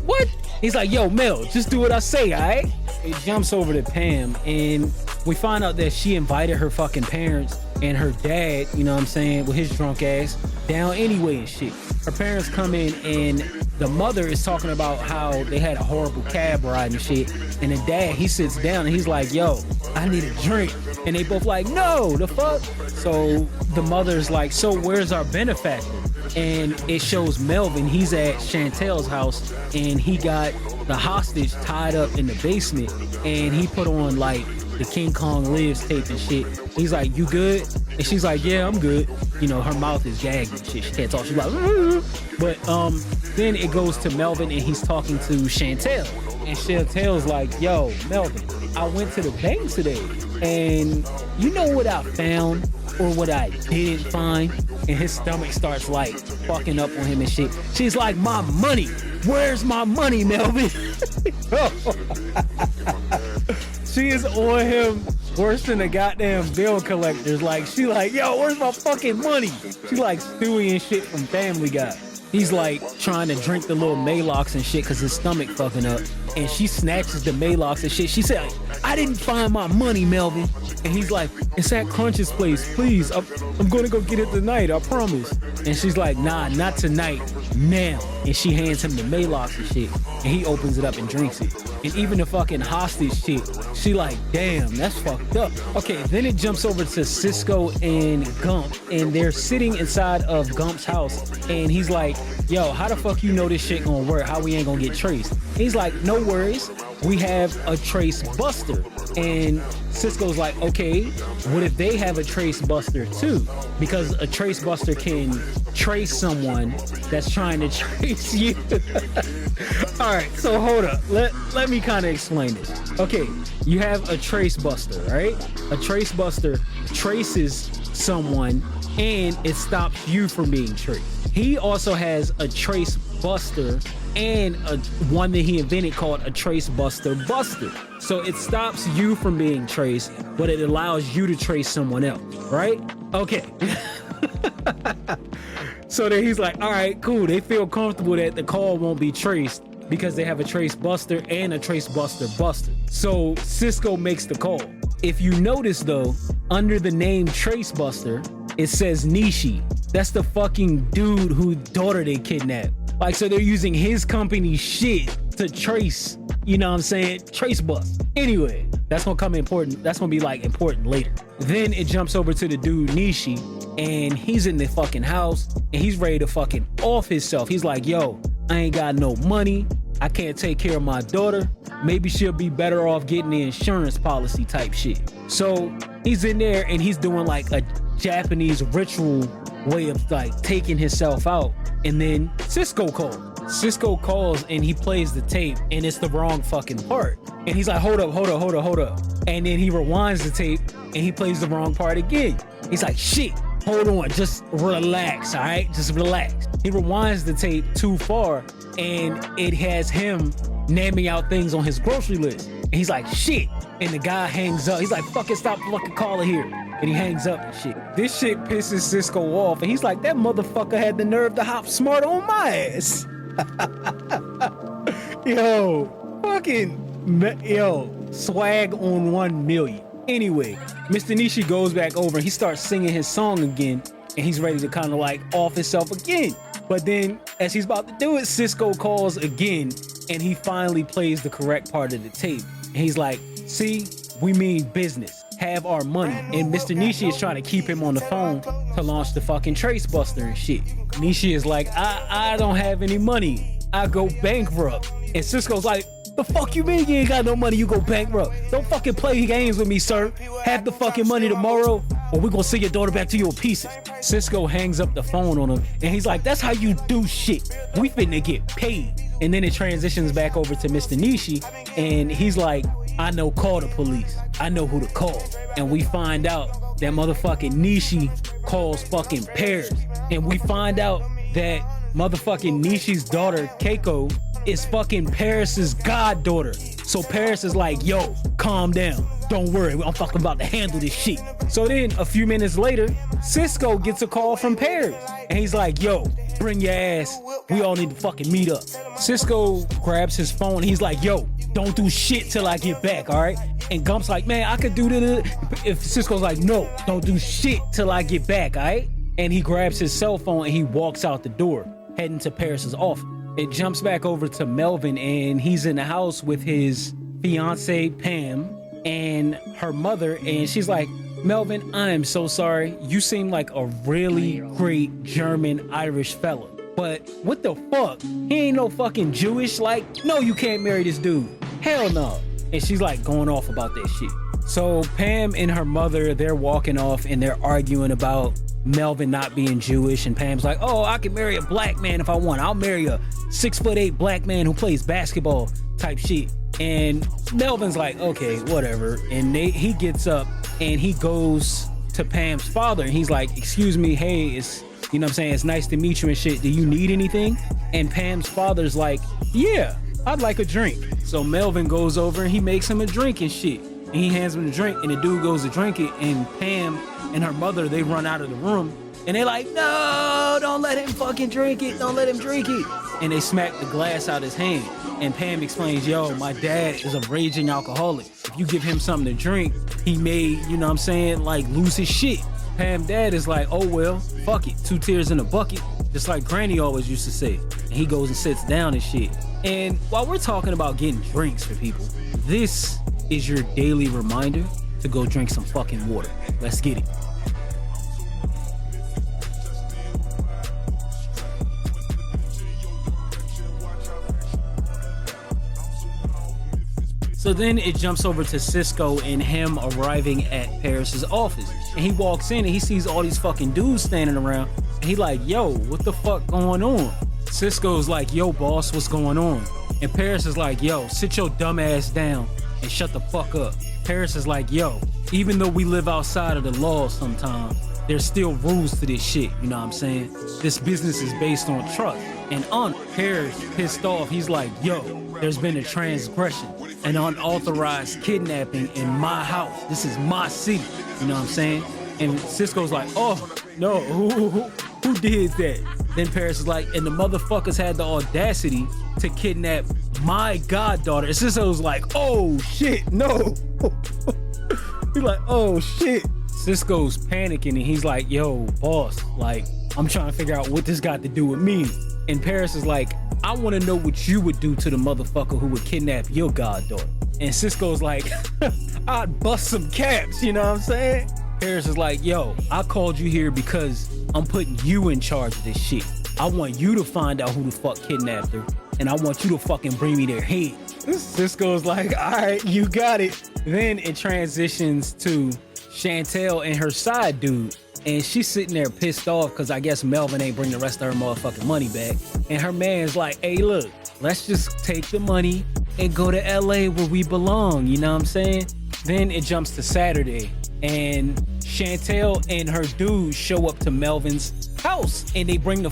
what? He's like, yo, Mel, just do what I say, all right? It jumps over to Pam, and we find out that she invited her fucking parents and her dad, you know what I'm saying, with his drunk ass, down anyway and shit. Her parents come in, and the mother is talking about how they had a horrible cab ride and shit, and the dad, he sits down, and he's like, yo, I need a drink. And they both like, no, the fuck? So the mother's like, so where's our benefactor? And it shows Melvin, he's at Chantel's house, and he got the hostage tied up in the basement, and he put on like the King Kong Lives tape and shit. He's like, you good? And she's like, yeah, I'm good. You know, her mouth is gagged and shit. She can't talk. She's like, but then it goes to Melvin, and he's talking to Chantel, and Chantel's like, yo, Melvin, I went to the bank today, and you know what I found or what I didn't find? And his stomach starts like fucking up on him and shit. She's like, my money. Where's my money, Melvin? She is on him worse than the goddamn bill collectors. Like, she like, yo, where's my fucking money? She like Stewie and shit from Family Guy. He's like trying to drink the little Maalox and shit because his stomach fucking up. And she snatches the Maalox and shit. She said, I didn't find my money, Melvin. And he's like, it's at Crunch's place. Please, I'm going to go get it tonight. I promise. And she's like, nah, not tonight. Now. And she hands him the Maalox and shit. And he opens it up and drinks it. And even the fucking hostage chick, she like, damn, that's fucked up. Okay, then it jumps over to Cisco and Gump. And they're sitting inside of Gump's house. And he's like, yo, how the fuck you know this shit gonna work? How we ain't gonna get traced? He's like, no worries. We have a trace buster. And Cisco's like, okay, what if they have a trace buster too? Because a trace buster can trace someone that's trying to trace you. All right, so hold up. Let me kind of explain this. Okay, you have a trace buster, right? A trace buster traces someone and it stops you from being traced. He also has a trace buster and one that he invented called a trace buster. So it stops you from being traced, but it allows you to trace someone else, right? Okay. So then he's like, all right, cool. They feel comfortable that the call won't be traced because they have a trace buster and a trace buster. So Cisco makes the call. If you notice though, under the name Trace Buster, it says Nishi. That's the fucking dude whose daughter they kidnapped. Like, so they're using his company shit to trace, you know what I'm saying? Trace bust. Anyway, that's gonna come important. That's gonna be like important later. Then it jumps over to the dude Nishi, and he's in the fucking house, and he's ready to fucking off himself. He's like, yo, I ain't got no money. I can't take care of my daughter. Maybe she'll be better off getting the insurance policy type shit. So he's in there and he's doing like a Japanese ritual way of like taking himself out. And then Cisco calls and he plays the tape and it's the wrong fucking part. And he's like, hold up. And then he rewinds the tape and he plays the wrong part again. He's like, shit, hold on, just relax, all right? Just relax. He rewinds the tape too far and it has him naming out things on his grocery list. And he's like, shit. And the guy hangs up. He's like, fucking stop fucking calling here. And he hangs up and shit. This shit pisses Cisco off. And he's like, that motherfucker had the nerve to hop smart on my ass. Yo, swag on 1 million. Anyway, Mr. Nishi goes back over and he starts singing his song again. And he's ready to kind of like off himself again. But then as he's about to do it, Cisco calls again. And he finally plays the correct part of the tape. And he's like, see, we mean business. Have our money. And Mr. Nishi is trying to keep him on the phone to launch the fucking Trace Buster and shit. Nishi is like, I don't have any money. I go bankrupt. And Cisco's like, the fuck you mean you ain't got no money, you go bankrupt? Don't fucking play games with me, sir. Have the fucking money tomorrow or we're gonna send your daughter back to you in pieces. Cisco hangs up the phone on him and he's like, that's how you do shit. We finna get paid. And then it transitions back over to Mr. Nishi and he's like, I know, call the police. I know who to call. And we find out that motherfucking Nishi calls fucking Pears. And we find out that motherfucking Nishi's daughter, Keiko, is fucking Paris's goddaughter. So Paris is like, yo, calm down. Don't worry, I'm fucking about to handle this shit. So then a few minutes later, Cisco gets a call from Paris. And he's like, yo, bring your ass. We all need to fucking meet up. Cisco grabs his phone. He's like, yo, don't do shit till I get back, all right? And Gump's like, man, I could do this. If Cisco's like, no, don't do shit till I get back, all right? And he grabs his cell phone and he walks out the door, heading to Paris's office. It jumps back over to Melvin, and he's in the house with his fiance, Pam, and her mother. And she's like, Melvin, I am so sorry. You seem like a really great German Irish fella. But what the fuck? He ain't no fucking Jewish. Like, no, you can't marry this dude. Hell no. And she's like going off about that shit. So Pam and her mother, they're walking off and they're arguing about Melvin not being Jewish. And Pam's like, oh, I can marry a black man if I want. I'll marry a 6'8" black man who plays basketball type shit. And Melvin's like, okay, whatever. And he gets up and he goes to Pam's father and he's like, excuse me, hey, it's, you know what I'm saying, it's nice to meet you and shit. Do you need anything? And Pam's father's like, yeah, I'd like a drink. So Melvin goes over and he makes him a drink and shit. And he hands him a drink and the dude goes to drink it, and Pam and her mother, they run out of the room and they're like, no, don't let him fucking drink it. Don't let him drink it. And they smack the glass out his hand. And Pam explains, yo, my dad is a raging alcoholic. If you give him something to drink, he may, you know what I'm saying, like lose his shit. Pam dad is like, oh well, fuck it, 2 tears in a bucket, just like Granny always used to say. And he goes and sits down and shit. And while we're talking about getting drinks for people, this is your daily reminder to go drink some fucking water. Let's get it. So then it jumps over to Cisco and him arriving at Paris's office. And he walks in and he sees all these fucking dudes standing around. And he like, yo, what the fuck going on? Cisco's like, yo, boss, what's going on? And Paris is like, yo, sit your dumb ass down and shut the fuck up. Paris is like, yo, even though we live outside of the law sometimes, there's still rules to this shit, you know what I'm saying? This business is based on trust and honor. Paris, pissed off, he's like, yo, there's been a transgression, an unauthorized kidnapping in my house. This is my city, you know what I'm saying? And Cisco's like, oh, no, who did that? Then Paris is like, and the motherfuckers had the audacity to kidnap my goddaughter. And Cisco's like, oh shit, no. He's like, oh shit. Cisco's panicking and he's like, yo, boss, like, I'm trying to figure out what this got to do with me. And Paris is like, I want to know what you would do to the motherfucker who would kidnap your goddaughter. And Cisco's like, I'd bust some caps, you know what I'm saying? Paris is like, yo, I called you here because I'm putting you in charge of this shit. I want you to find out who the fuck kidnapped her, and I want you to fucking bring me their head. Cisco's like, all right, you got it. Then it transitions to Chantel and her side dude. And she's sitting there pissed off because I guess Melvin ain't bring the rest of her motherfucking money back. And her man's like, hey, look, let's just take the money and go to LA where we belong. You know what I'm saying? Then it jumps to Saturday and Chantel and her dude show up to Melvin's house and they bring the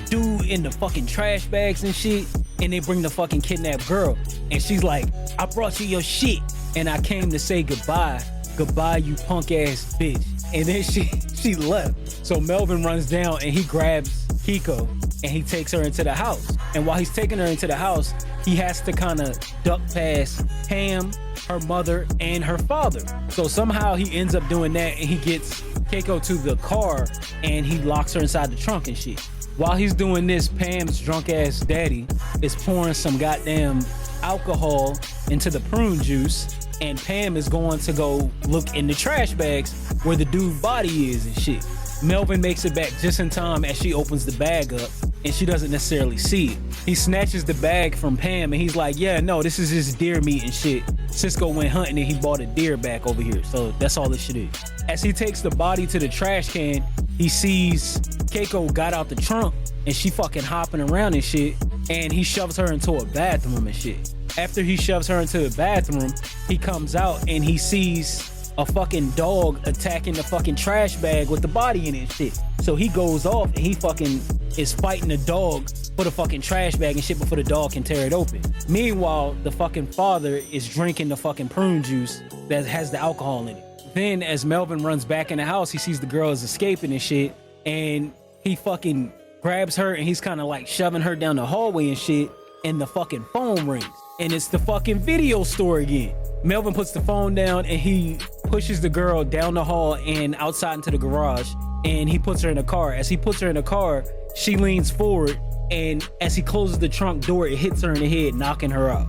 dude in the fucking trash bags and shit. And they bring the fucking kidnapped girl. And she's like, I brought you your shit and I came to say goodbye. Goodbye, you punk ass bitch. And then she left. So Melvin runs down and he grabs Kiko and he takes her into the house. And while he's taking her into the house, he has to kind of duck past Pam, her mother, and her father. So somehow he ends up doing that and he gets Keiko to the car and he locks her inside the trunk and shit. While he's doing this, Pam's drunk ass daddy is pouring some goddamn alcohol into the prune juice. And Pam is going to go look in the trash bags where the dude's body is and shit. Melvin makes it back just in time as she opens the bag up and she doesn't necessarily see it. He snatches the bag from Pam and he's like, yeah, no, this is just deer meat and shit. Cisco went hunting and he bought a deer back over here. So that's all this shit is. As he takes the body to the trash can, he sees Keiko got out the trunk and she fucking hopping around and shit. And he shoves her into a bathroom and shit. After he shoves her into the bathroom, he comes out and he sees a fucking dog attacking the fucking trash bag with the body in it and shit. So he goes off and he fucking is fighting the dog for the fucking trash bag and shit before the dog can tear it open. Meanwhile, the fucking father is drinking the fucking prune juice that has the alcohol in it. Then as Melvin runs back in the house, he sees the girl is escaping and shit, and he fucking grabs her and he's kind of like shoving her down the hallway and shit, and the fucking phone rings. And it's the fucking video store again. Melvin puts the phone down and he pushes the girl down the hall and outside into the garage, and he puts her in the car. As he puts her in the car, she leans forward, and as he closes the trunk door, it hits her in the head, knocking her out.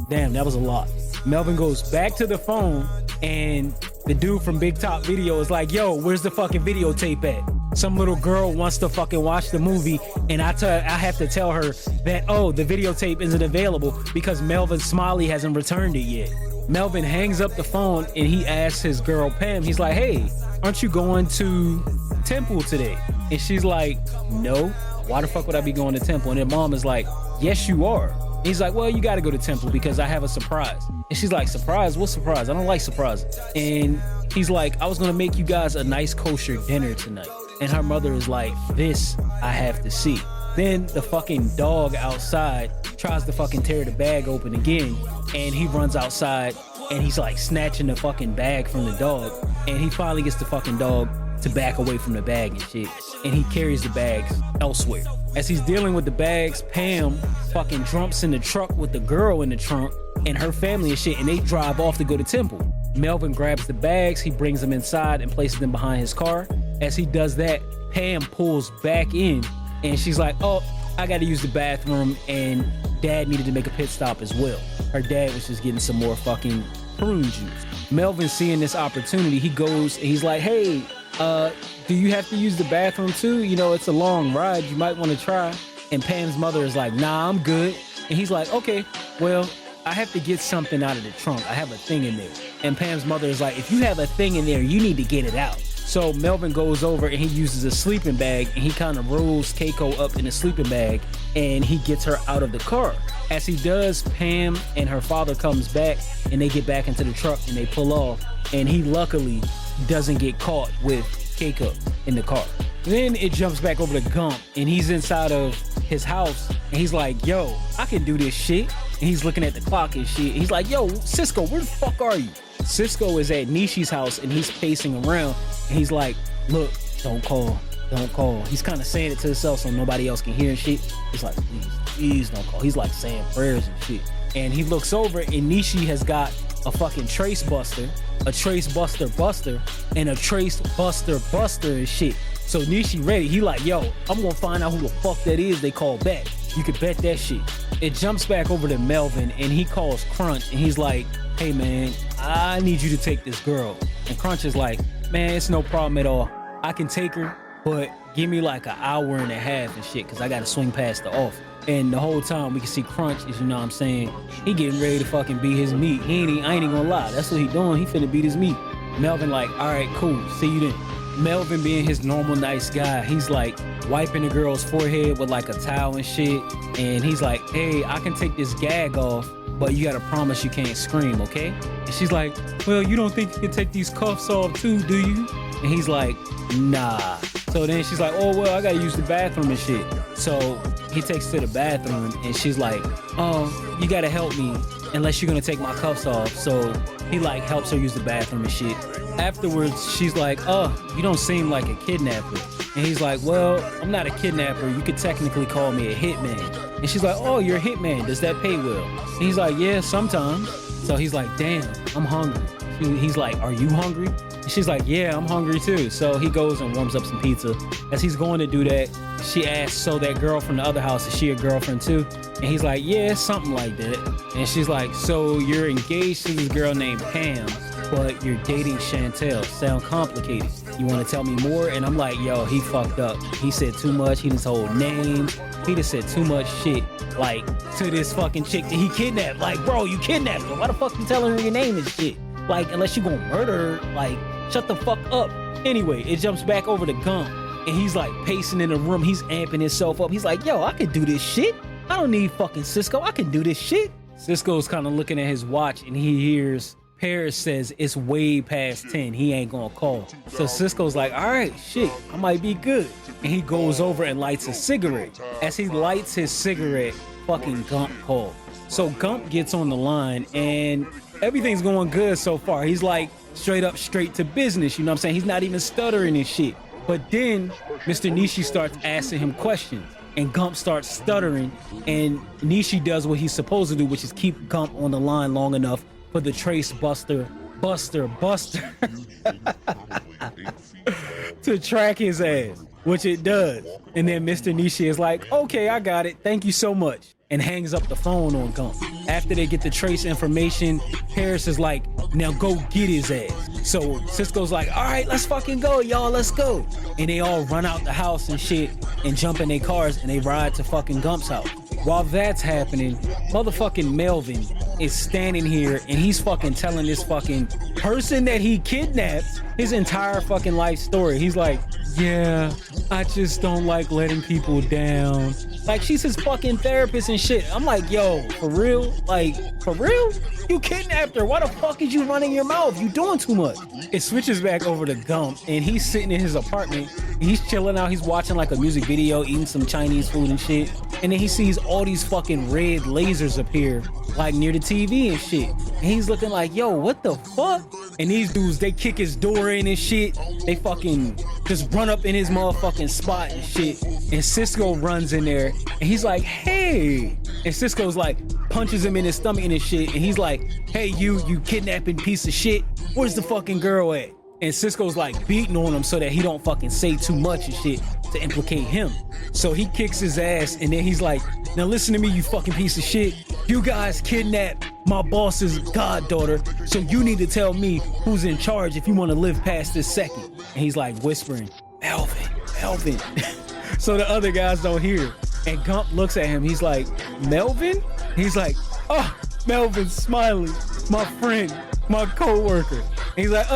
Damn, that was a lot. Melvin goes back to the phone, and the dude from Big Top Video is like, yo, where's the fucking videotape at? Some little girl wants to fucking watch the movie, and I have to tell her that, oh, the videotape isn't available because Melvin Smiley hasn't returned it yet. Melvin hangs up the phone and he asks his girl Pam, he's like, hey, aren't you going to Temple today? And she's like, no, why the fuck would I be going to Temple? And then mom is like, yes, you are. He's like, well, you got to go to Temple because I have a surprise. And she's like, surprise? What surprise? I don't like surprises. And he's like, I was going to make you guys a nice kosher dinner tonight. And her mother is like, this I have to see. Then the fucking dog outside tries to fucking tear the bag open again. And he runs outside and he's like snatching the fucking bag from the dog. And he finally gets the fucking dog to back away from the bag and shit. And he carries the bags elsewhere. As he's dealing with the bags, Pam fucking jumps in the truck with the girl in the trunk and her family and shit, and they drive off to go to Temple. Melvin grabs the bags, he brings them inside and places them behind his car. As he does that, Pam pulls back in and she's like, oh, I gotta use the bathroom, and dad needed to make a pit stop as well. Her dad was just getting some more fucking prune juice. Melvin, seeing this opportunity, he goes and he's like, hey, do you have to use the bathroom too? You know, it's a long ride, you might want to try. And Pam's mother is like, nah, I'm good. And he's like, okay, well, I have to get something out of the trunk. I have a thing in there. And Pam's mother is like, if you have a thing in there, you need to get it out. So Melvin goes over and he uses a sleeping bag and he kind of rolls Keiko up in a sleeping bag and he gets her out of the car. As he does, Pam and her father comes back and they get back into the truck and they pull off, and he luckily doesn't get caught with Che-Kirk in the car. Then it jumps back over to Gump and he's inside of his house and he's like, yo, I can do this shit. And he's looking at the clock and shit. He's like, yo, Cisco, where the fuck are you? Cisco is at Nishi's house and he's pacing around and he's like, look, don't call. He's kind of saying it to himself so nobody else can hear and shit. He's like, please don't call. He's like saying prayers and shit. And he looks over and Nishi has got a fucking trace buster, a trace buster, and a trace buster and shit. So Nishi ready. He like, yo, I'm gonna find out who the fuck that is they call back. You can bet that shit. It jumps back over to Melvin and he calls Crunch and he's like, hey man, I need you to take this girl. And Crunch is like, man, it's no problem at all. I can take her, but give me like an hour and a half and shit, cause I gotta swing past the off. And the whole time we can see Crunch is, you know what I'm saying, he getting ready to fucking beat his meat. I ain't even gonna lie, that's what he doing. He finna beat his meat. Melvin like, all right, cool, see you then. Melvin being his normal nice guy, he's like wiping the girl's forehead with like a towel and shit. And he's like, hey, I can take this gag off, but you gotta promise you can't scream, okay? And she's like, well, you don't think you can take these cuffs off too, do you? And he's like, nah. So then she's like, oh, well, I gotta use the bathroom and shit. So he takes her to the bathroom and she's like, oh, you gotta help me unless you're gonna take my cuffs off. So he like helps her use the bathroom and shit. Afterwards, she's like, oh, you don't seem like a kidnapper. And he's like, well, I'm not a kidnapper. You could technically call me a hitman. And she's like, oh, you're a hitman. Does that pay well? And he's like, yeah, sometimes. So he's like, damn, I'm hungry. He's like, are you hungry? And she's like, yeah, I'm hungry too. So he goes and warms up some pizza. As he's going to do that, she asks, so that girl from the other house, is she a girlfriend too? And he's like, yeah, something like that. And she's like, so you're engaged to this girl named Pam, but you're dating Chantel. Sound complicated. You want to tell me more? And I'm like, yo, he fucked up. He said too much. He just told names. He just said too much shit, like, to this fucking chick that he kidnapped. Like, bro, you kidnapped her. Why the fuck you telling her your name and shit? Like, unless you gonna murder her, like, shut the fuck up. Anyway, it jumps back over to Gump, and he's like pacing in the room. He's amping himself up. He's like, yo, I can do this shit. I don't need fucking Cisco. I can do this shit. Cisco's kind of looking at his watch, and he hears Paris says it's way past 10. He ain't gonna call. So Cisco's like, all right, shit, I might be good. And he goes over and lights a cigarette. As he lights his cigarette, fucking Gump calls. So Gump gets on the line and everything's going good so far. He's like straight to business, you know what I'm saying? He's not even stuttering and shit. But then Mr. Nishi starts asking him questions, and Gump starts stuttering, and Nishi does what he's supposed to do, which is keep Gump on the line long enough for the trace buster to track his ass, which it does. And then Mr. Nishi is like, okay, I got it. Thank you so much. And hangs up the phone on Gump. After they get the trace information, Paris is like, now go get his ass. So Cisco's like, all right, let's fucking go, y'all, let's go. And they all run out the house and shit and jump in their cars and they ride to fucking Gump's house. While that's happening, motherfucking Melvin is standing here and he's fucking telling this fucking person that he kidnapped his entire fucking life story. He's like, yeah, I just don't like letting people down. Like, she's his fucking therapist and shit. I'm like, yo, for real? Like, for real? You kidnapped her. Why the fuck is you running your mouth? You doing too much. It switches back over to Gump and he's sitting in his apartment. He's chilling out. He's watching like a music video, eating some Chinese food and shit. And then he sees all these fucking red lasers appear like near the TV and shit. And he's looking like, yo, what the fuck? And these dudes, they kick his door in and shit. They fucking just run up in his motherfucking spot and shit. And Cisco runs in there and he's like, hey. And Cisco's like, punches him in his stomach and his shit. And he's like, hey, you kidnapping piece of shit. Where's the fucking girl at? And Cisco's like beating on him so that he don't fucking say too much and shit to implicate him. So he kicks his ass and then he's like, now listen to me, you fucking piece of shit. You guys kidnapped my boss's goddaughter, so you need to tell me who's in charge if you want to live past this second. And he's like whispering, Melvin. So the other guys don't hear. And Gump looks at him, he's like, Melvin? He's like, oh, Melvin Smiley, my friend, my co-worker. And he's like,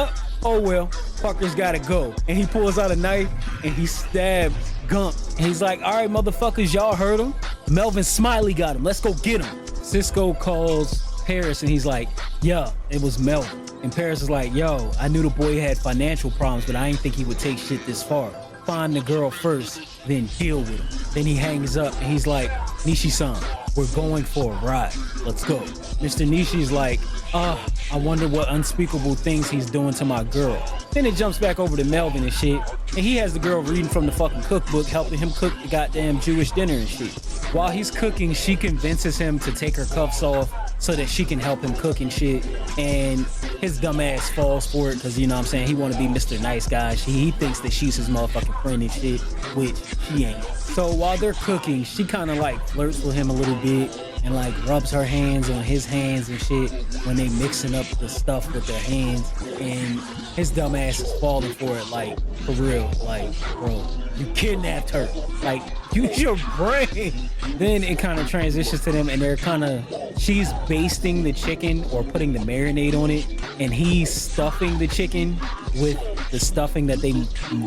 oh well, fucker's gotta go. And he pulls out a knife and he stabs Gump. And he's like, all right, motherfuckers, y'all heard him. Melvin Smiley got him. Let's go get him. Cisco calls Paris and he's like, yeah, it was Melvin. And Paris is like, yo, I knew the boy had financial problems, but I didn't think he would take shit this far. Find the girl first, then deal with him. Then he hangs up and he's like, Nishi-san, we're going for a ride. Let's go. Mr. Nishi's like, I wonder what unspeakable things he's doing to my girl. Then it jumps back over to Melvin and shit. And he has the girl reading from the fucking cookbook, helping him cook the goddamn Jewish dinner and shit. While he's cooking, she convinces him to take her cuffs off so that she can help him cook and shit. And his dumb ass falls for it because, you know what I'm saying, he want to be Mr. Nice Guy. He thinks that she's his motherfucking friend and shit, which she ain't. So while they're cooking, she kind of like flirts with him a little bit and like rubs her hands on his hands and shit when they mixing up the stuff with their hands. And his dumb ass is falling for it, like, for real. Like, bro, you kidnapped her. Like, use your brain. Then it kind of transitions to them and they're kind of, she's basting the chicken or putting the marinade on it, and he's stuffing the chicken with the stuffing that they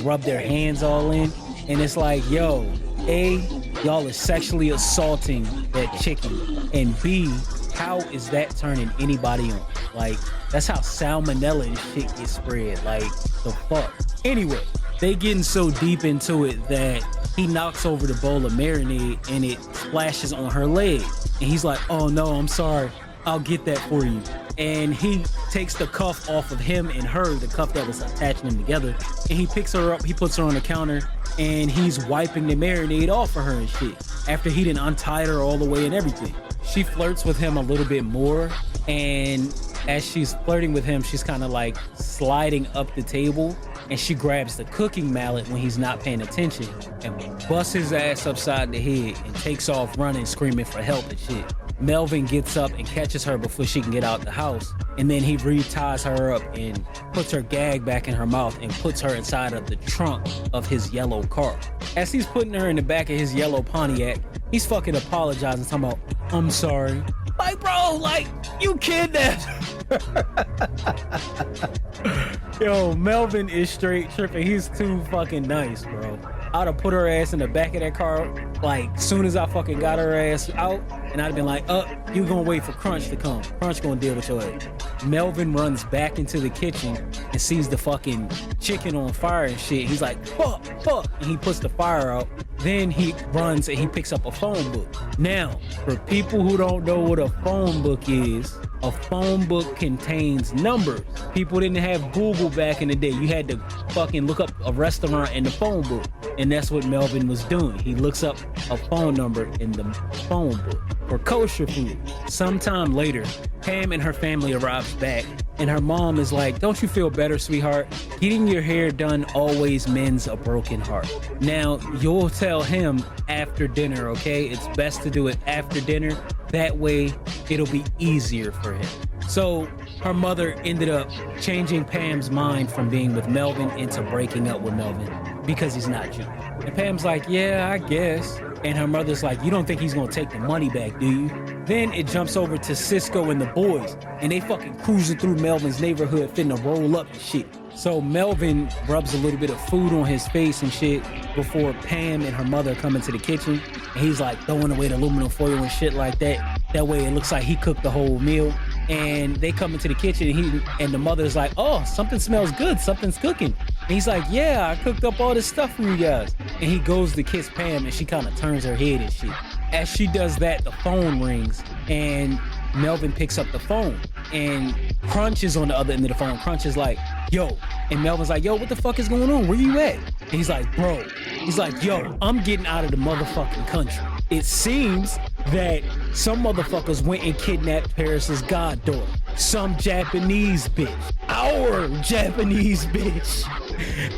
rub their hands all in. And it's like, yo, A, y'all are sexually assaulting that chicken, and B, how is that turning anybody on? Like, that's how salmonella and shit gets spread. Like, the fuck. Anyway, they getting so deep into it that he knocks over the bowl of marinade and it splashes on her leg. And he's like, oh no, I'm sorry, I'll get that for you. And he takes the cuff off of him and her, the cuff that was attaching them together, and he picks her up, he puts her on the counter, and he's wiping the marinade off of her and shit after he done untied her all the way and everything. She flirts with him a little bit more, and as she's flirting with him, she's kind of like sliding up the table, and she grabs the cooking mallet when he's not paying attention and busts his ass upside the head and takes off running, screaming for help and shit. Melvin gets up and catches her before she can get out the house, and then he reties her up and puts her gag back in her mouth and puts her inside of the trunk of his yellow car. As he's putting her in the back of his yellow Pontiac, he's fucking apologizing, talking about, I'm sorry. Like, bro, like, you kidnapped Yo, Melvin is straight tripping. He's too fucking nice, bro. I'd have put her ass in the back of that car, like, soon as I fucking got her ass out, and I'd have been like, you gonna wait for Crunch to come. Crunch gonna deal with your ass. Melvin runs back into the kitchen and sees the fucking chicken on fire and shit. He's like, fuck, and he puts the fire out. Then he runs and he picks up a phone book. Now, for people who don't know what a phone book is, A phone book contains numbers. People didn't have Google back in the day. You had to fucking look up a restaurant in the phone book. And that's what Melvin was doing. He looks up a phone number in the phone book for kosher food. Sometime later, Pam and her family arrives back, and her mom is like, don't you feel better, sweetheart? Getting your hair done always mends a broken heart. Now, you'll tell him after dinner, okay? It's best to do it after dinner. That way, it'll be easier for him. So her mother ended up changing Pam's mind from being with Melvin into breaking up with Melvin because he's not Jewish. And Pam's like, yeah, I guess. And her mother's like, you don't think he's gonna take the money back, do you? Then it jumps over to Cisco and the boys, and they fucking cruising through Melvin's neighborhood, finna roll up and shit. So Melvin rubs a little bit of food on his face and shit before Pam and her mother come into the kitchen. And he's like throwing away the aluminum foil and shit like that. That way it looks like he cooked the whole meal. And they come into the kitchen and the mother's like, oh, something smells good, something's cooking. And he's like, yeah, I cooked up all this stuff for you guys. And he goes to kiss Pam and she kind of turns her head and shit. As she does that, the phone rings and Melvin picks up the phone and Crunch is on the other end of the phone. Crunch is like, yo. And Melvin's like, yo, what the fuck is going on? Where you at? And he's like, bro. He's like, yo, I'm getting out of the motherfucking country. It seems that some motherfuckers went and kidnapped Paris's goddaughter. Some Japanese bitch. Our Japanese bitch.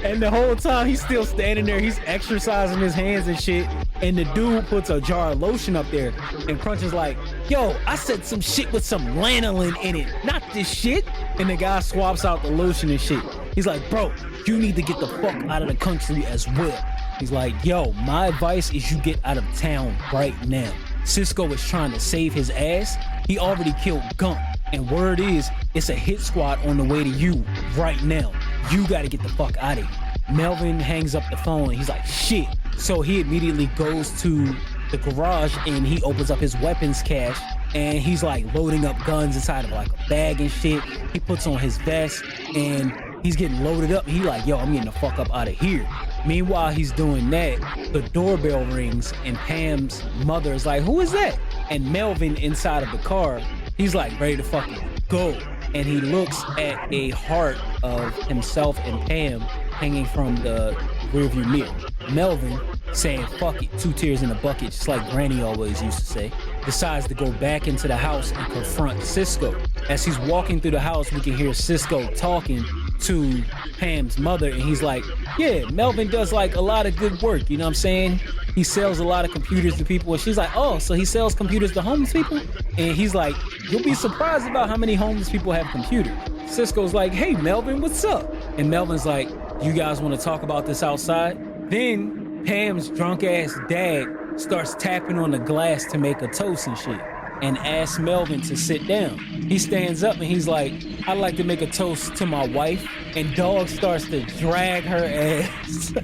And the whole time he's still standing there, he's exercising his hands and shit. And the dude puts a jar of lotion up there. And Crunch is like, yo, I said some shit with some lanolin in it, not this shit. And the guy swaps out the lotion and shit. He's like, bro, you need to get the fuck out of the country as well. He's like, yo, my advice is you get out of town right now. Cisco is trying to save his ass. He already killed Gump. And word is, it's a hit squad on the way to you right now. You gotta get the fuck out of here. Melvin hangs up the phone and he's like, shit. So he immediately goes to the garage and he opens up his weapons cache and he's like loading up guns inside of like a bag and shit. He puts on his vest and he's getting loaded up. He like, yo, I'm getting the fuck up out of here. Meanwhile, he's doing that, the doorbell rings and Pam's mother is like, who is that? And Melvin inside of the car, he's like ready to fucking go. And he looks at a heart of himself and Pam hanging from the rearview mirror. Melvin, saying fuck it, 2 tears in a bucket, just like Granny always used to say, decides to go back into the house and confront Cisco. As he's walking through the house, we can hear Cisco talking to Pam's mother, and he's like, yeah, Melvin does like a lot of good work, you know what I'm saying? He sells a lot of computers to people. And she's like, oh, so he sells computers to homeless people? And he's like, you'll be surprised about how many homeless people have computers. Cisco's like, hey, Melvin, what's up? And Melvin's like, you guys want to talk about this outside? Then Pam's drunk ass dad starts tapping on the glass to make a toast and shit and asks Melvin to sit down. He stands up and he's like, I'd like to make a toast to my wife. And Dog starts to drag her ass.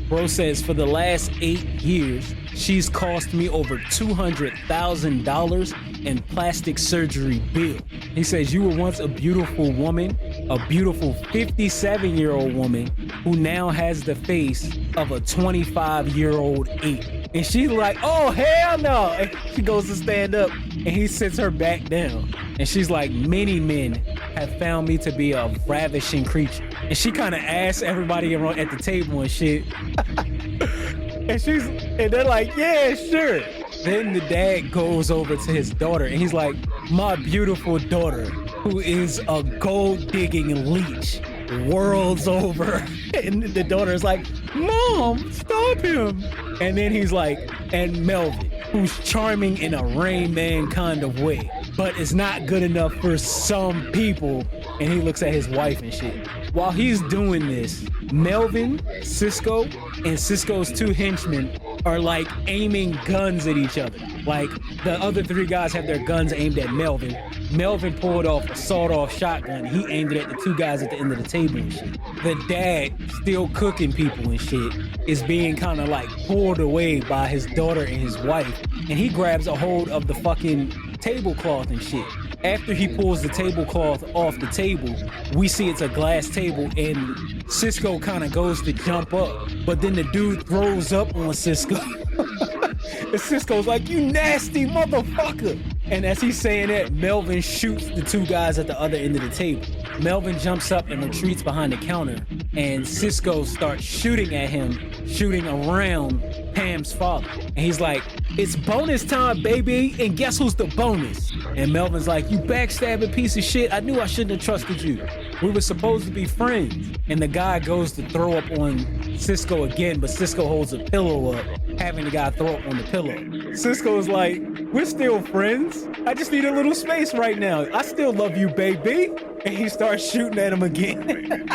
Bro says, for the last 8 years, she's cost me over $200,000 in plastic surgery bill. He says, you were once a beautiful woman, a beautiful 57-year-old woman who now has the face of a 25-year-old ape. And she's like, oh, hell no. And she goes to stand up and he sits her back down. And she's like, many men have found me to be a ravishing creature. And she kind of asks everybody around at the table and shit. and they're like, yeah, sure. Then the dad goes over to his daughter and he's like, my beautiful daughter, who is a gold-digging leech worlds over. And the daughter is like, Mom, stop him. And then he's like, and Melvin, who's charming in a Rain Man kind of way, but is not good enough for some people. And he looks at his wife and shit. While he's doing this, Melvin, Cisco, and Cisco's 2 henchmen are like aiming guns at each other. Like the other 3 guys have their guns aimed at Melvin. Melvin pulled off a sawed-off shotgun. He aimed it at the 2 guys at the end of the table and shit. The dad, still cooking people and shit, is being kind of like pulled away by his daughter and his wife. And he grabs a hold of the fucking tablecloth and shit. After he pulls the tablecloth off the table, we see it's a glass table and Cisco kind of goes to jump up. But then the dude throws up on Cisco. And Cisco's like, you nasty motherfucker. And as he's saying that, Melvin shoots the two guys at the other end of the table. Melvin jumps up and retreats behind the counter, and Cisco starts shooting at him, shooting around Pam's father. And he's like, it's bonus time, baby, and guess who's the bonus? And Melvin's like, you backstabbing piece of shit, I knew I shouldn't have trusted you. We were supposed to be friends. And the guy goes to throw up on Cisco again, but Cisco holds a pillow up, having the guy throw up on the pillow. Cisco's like, we're still friends. I just need a little space right now. I still love you, baby. And he starts shooting at him again.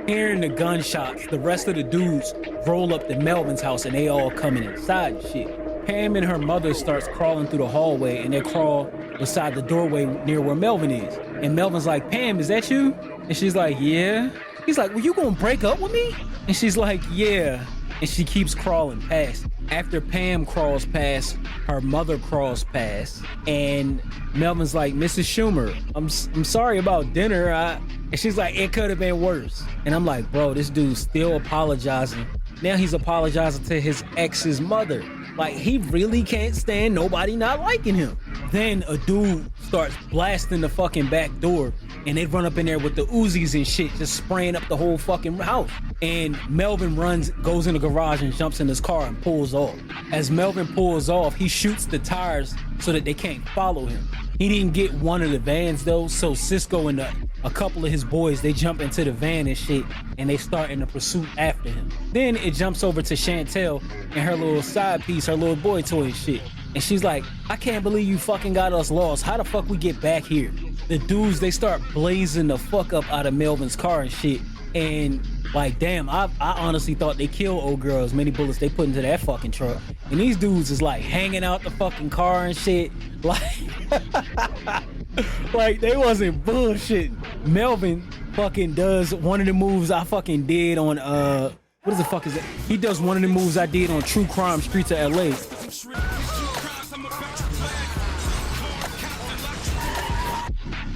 Hearing the gunshots, the rest of the dudes roll up to Melvin's house and they all coming inside and shit. Pam and her mother starts crawling through the hallway and they crawl beside the doorway near where Melvin is. And Melvin's like, Pam, is that you? And she's like, yeah. He's like, well, you gonna break up with me? And she's like, yeah. And she keeps crawling past. After Pam crawls past, her mother crawls past, and Melvin's like, Mrs. Schumer, I'm sorry about dinner. And she's like, it could have been worse. And I'm like, bro, this dude's still apologizing. Now he's apologizing to his ex's mother. Like, he really can't stand nobody not liking him. Then a dude starts blasting the fucking back door, and they run up in there with the Uzis and shit, just spraying up the whole fucking house. And Melvin goes in the garage and jumps in his car and pulls off. As Melvin pulls off, he shoots the tires so that they can't follow him. He didn't get one of the vans though, so Cisco and a couple of his boys, they jump into the van and shit, and they start in the pursuit after him. Then it jumps over to Chantel and her little side piece, her little boy toy and shit. And she's like, I can't believe you fucking got us lost. How the fuck we get back here? The dudes, they start blazing the fuck up out of Melvin's car and shit. And like, damn, I honestly thought they killed old girl as many bullets they put into that fucking truck. And these dudes is like hanging out the fucking car and shit. Like, like they wasn't bullshitting. Melvin fucking does one of the moves I fucking did on, what the fuck is it? He does one of the moves I did on True Crime Streets of LA.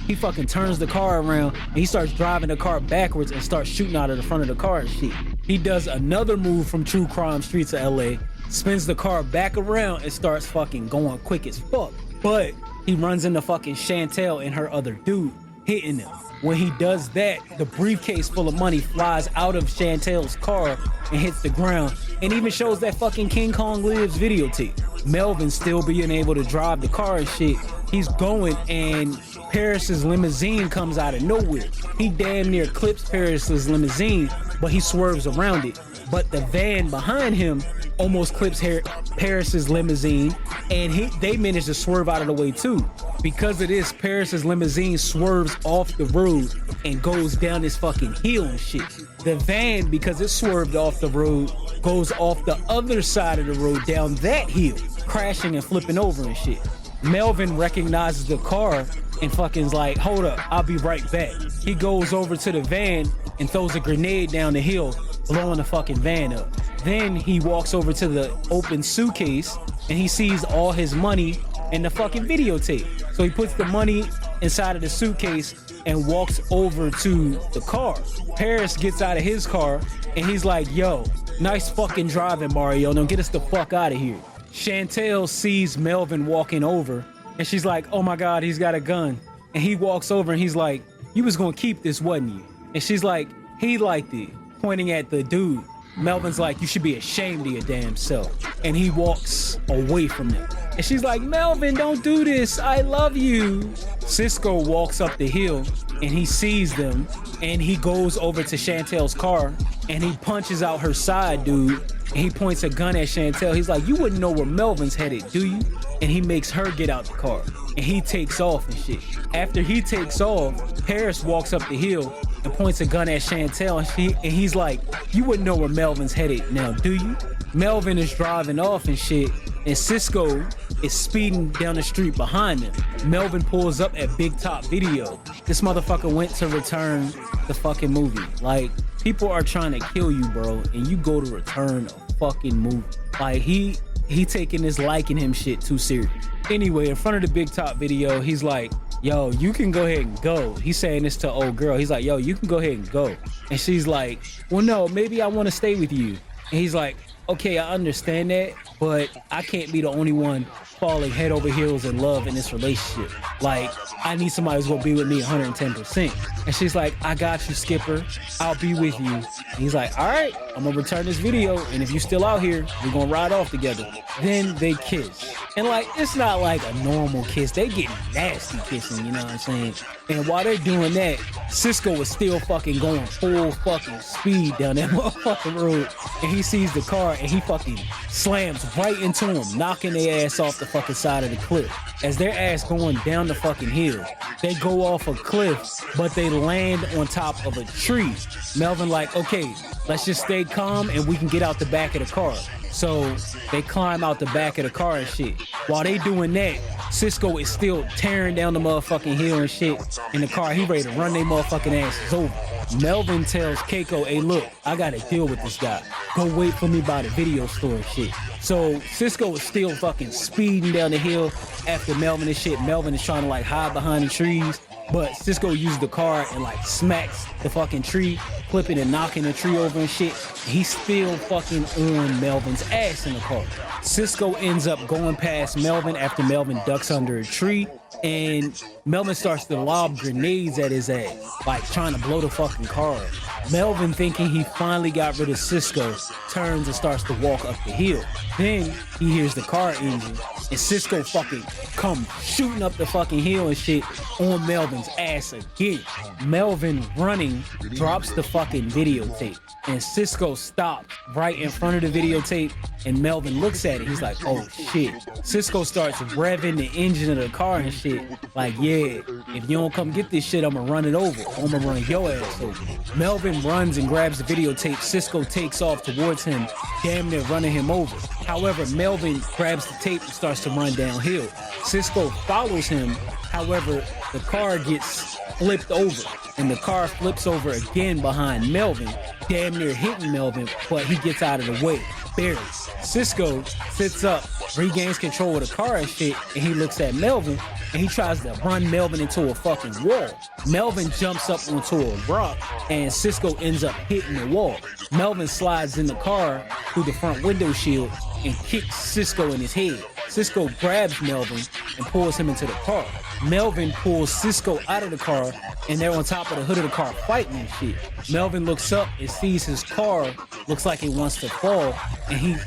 He fucking turns the car around and he starts driving the car backwards and starts shooting out of the front of the car and shit. He does another move from True Crime Streets of LA, spins the car back around and starts fucking going quick as fuck. But he runs into fucking Chantel and her other dude, hitting him. When he does that, the briefcase full of money flies out of Chantel's car and hits the ground, and even shows that fucking King Kong Lives videotape. Melvin still being able to drive the car and shit. He's going, and Paris's limousine comes out of nowhere. He damn near clips Paris's limousine, but he swerves around it. But the van behind him almost clips Paris's limousine, and they manage to swerve out of the way too. Because of this, Paris's limousine swerves off the road and goes down this fucking hill and shit. The van, because it swerved off the road, goes off the other side of the road down that hill, crashing and flipping over and shit. Melvin recognizes the car and fucking's like, hold up, I'll be right back. He goes over to the van and throws a grenade down the hill, blowing the fucking van up. Then he walks over to the open suitcase and he sees all his money in the fucking videotape. So he puts the money inside of the suitcase and walks over to the car. Paris gets out of his car and he's like, yo, nice fucking driving, Mario. Now get us the fuck out of here. Chantel sees Melvin walking over and she's like, oh my God, he's got a gun. And he walks over and he's like, you was gonna keep this, wasn't you? And she's like, he liked it, pointing at the dude. Melvin's like, you should be ashamed of your damn self. And he walks away from them. And she's like, Melvin, don't do this. I love you. Cisco walks up the hill and he sees them and he goes over to Chantel's car and he punches out her side dude and he points a gun at Chantel. He's like, you wouldn't know where Melvin's headed, do you? And he makes her get out the car and he takes off and shit. After he takes off, Paris walks up the hill and points a gun at Chantel and he's like, you wouldn't know where Melvin's headed now, do you? Melvin is driving off and shit, and Cisco is speeding down the street behind him. Melvin pulls up at Big Top Video. This motherfucker went to return the fucking movie. Like, people are trying to kill you, bro, and you go to return a fucking movie. Like, he taking this liking him shit too serious. Anyway, in front of the Big Top Video, he's like, yo, you can go ahead and go. He's saying this to old girl. He's like, yo, you can go ahead and go. And she's like, well, no, maybe I want to stay with you. And he's like, okay, I understand that, but I can't be the only one falling head over heels in love in this relationship. Like, I need somebody who's gonna be with me 110%. And she's like, I got you, Skipper. I'll be with you. And he's like, all right, I'm gonna return this video, and if you still out here, we're gonna ride off together. Then they kiss. And like, it's not like a normal kiss. They get nasty kissing, you know what I'm saying? And while they're doing that, Cisco is still fucking going full fucking speed down that motherfucking road. And he sees the car and he fucking slams right into him, knocking their ass off the fucking side of the cliff. As their ass going down the fucking hill, they go off a cliff, but they land on top of a tree. Melvin like, okay, let's just stay calm and we can get out the back of the car. So they climb out the back of the car and shit. While they doing that, Cisco is still tearing down the motherfucking hill and shit in the car. He ready to run their motherfucking asses over. Melvin tells Keiko, hey look, I gotta deal with this guy. Go wait for me by the video store and shit. So Cisco is still fucking speeding down the hill after Melvin and shit. Melvin is trying to like hide behind the trees, but Cisco uses the car and like smacks the fucking tree, flipping and knocking the tree over and shit. He's still fucking on Melvin's ass in the car. Cisco ends up going past Melvin after Melvin ducks under a tree, and Melvin starts to lob grenades at his ass, like trying to blow the fucking car up. Melvin, thinking he finally got rid of Cisco, turns and starts to walk up the hill. Then he hears the car engine, and Cisco fucking come shooting up the fucking hill and shit on Melvin's ass again. Melvin, running, drops the fucking videotape, and Cisco stops right in front of the videotape, and Melvin looks at it. He's like, oh shit. Cisco starts revving the engine of the car and shit, like, yeah, if you don't come get this shit, I'm gonna run it over. I'm gonna run your ass over. Melvin runs and grabs the videotape. Cisco takes off towards him, damn near running him over. However, Melvin grabs the tape and starts to run downhill. Cisco follows him. However, the car gets flipped over, and the car flips over again behind Melvin, damn near hitting Melvin, but he gets out of the way, barely. Cisco sits up, regains control of the car and shit, and he looks at Melvin, and he tries to run Melvin into a fucking wall. Melvin jumps up onto a rock, and Cisco ends up hitting the wall. Melvin slides in the car through the front window shield and kicks Cisco in his head. Cisco grabs Melvin and pulls him into the car. Melvin pulls Cisco out of the car, and they're on top of the hood of the car fighting and shit. Melvin looks up and sees his car looks like it wants to fall, and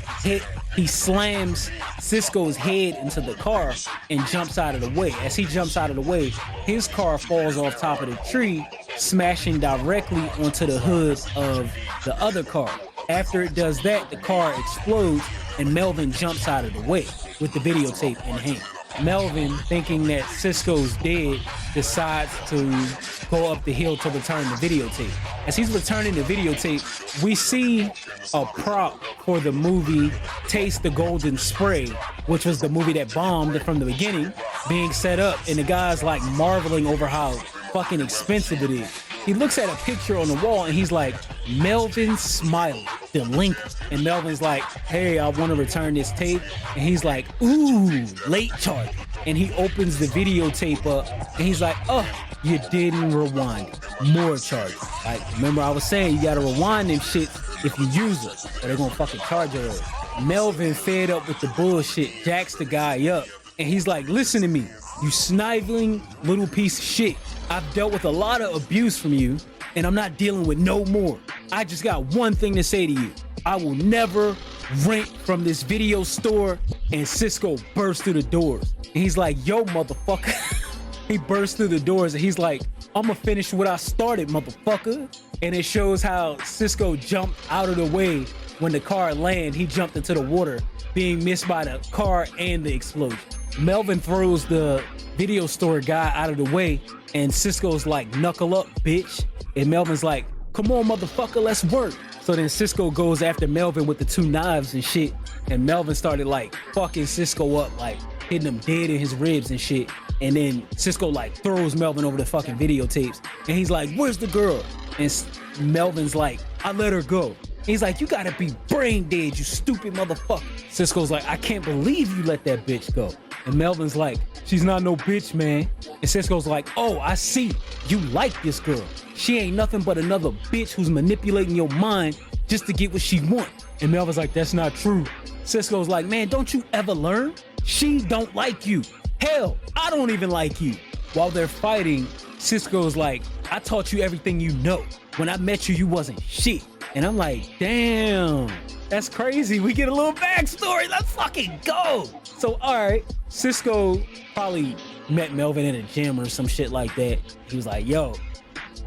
he slams Cisco's head into the car and jumps out of the way. As he jumps out of the way, his car falls off top of the tree, smashing directly onto the hood of the other car. After it does that, the car explodes, and Melvin jumps out of the way with the videotape in hand. Melvin, thinking that Cisco's dead, decides to go up the hill to return the videotape. As he's returning the videotape, we see a prop for the movie Taste the Golden Spray, which was the movie that bombed from the beginning, being set up, and the guy's like marveling over how fucking expensive it is. He looks at a picture on the wall and he's like, Melvin Smiley, delinquent. And Melvin's like, hey, I want to return this tape. And he's like, ooh, late charge. And he opens the videotape up and he's like, oh, you didn't rewind it. More charge. Like, remember I was saying you gotta rewind them shit if you use it, or they're gonna fucking charge you. Melvin, fed up with the bullshit, jacks the guy up. And he's like, listen to me, you sniveling little piece of shit. I've dealt with a lot of abuse from you, and I'm not dealing with no more. I just got one thing to say to you. I will never rent from this video store. And Cisco bursts through the doors. And he's like, yo, motherfucker. He bursts through the doors and he's like, I'm gonna finish what I started, motherfucker. And it shows how Cisco jumped out of the way when the car landed. He jumped into the water, being missed by the car and the explosion. Melvin throws the video store guy out of the way, and Cisco's like, knuckle up, bitch. And Melvin's like, come on, motherfucker, let's work. So then Cisco goes after Melvin with the two knives and shit, and Melvin started like fucking Cisco up, like hitting him dead in his ribs and shit. And then Cisco like throws Melvin over the fucking videotapes, and he's like, where's the girl? And Melvin's like, I let her go. He's like, you gotta be brain dead, you stupid motherfucker. Cisco's like, I can't believe you let that bitch go. And Melvin's like, she's not no bitch, man. And Cisco's like, oh, I see. You like this girl. She ain't nothing but another bitch who's manipulating your mind just to get what she want. And Melvin's like, that's not true. Cisco's like, man, don't you ever learn? She don't like you. Hell, I don't even like you. While they're fighting, Cisco's like, I taught you everything you know. When I met you, you wasn't shit. And I'm like, damn, that's crazy. We get a little backstory. Let's fucking go. So, all right, Cisco probably met Melvin in a gym or some shit like that. He was like, yo,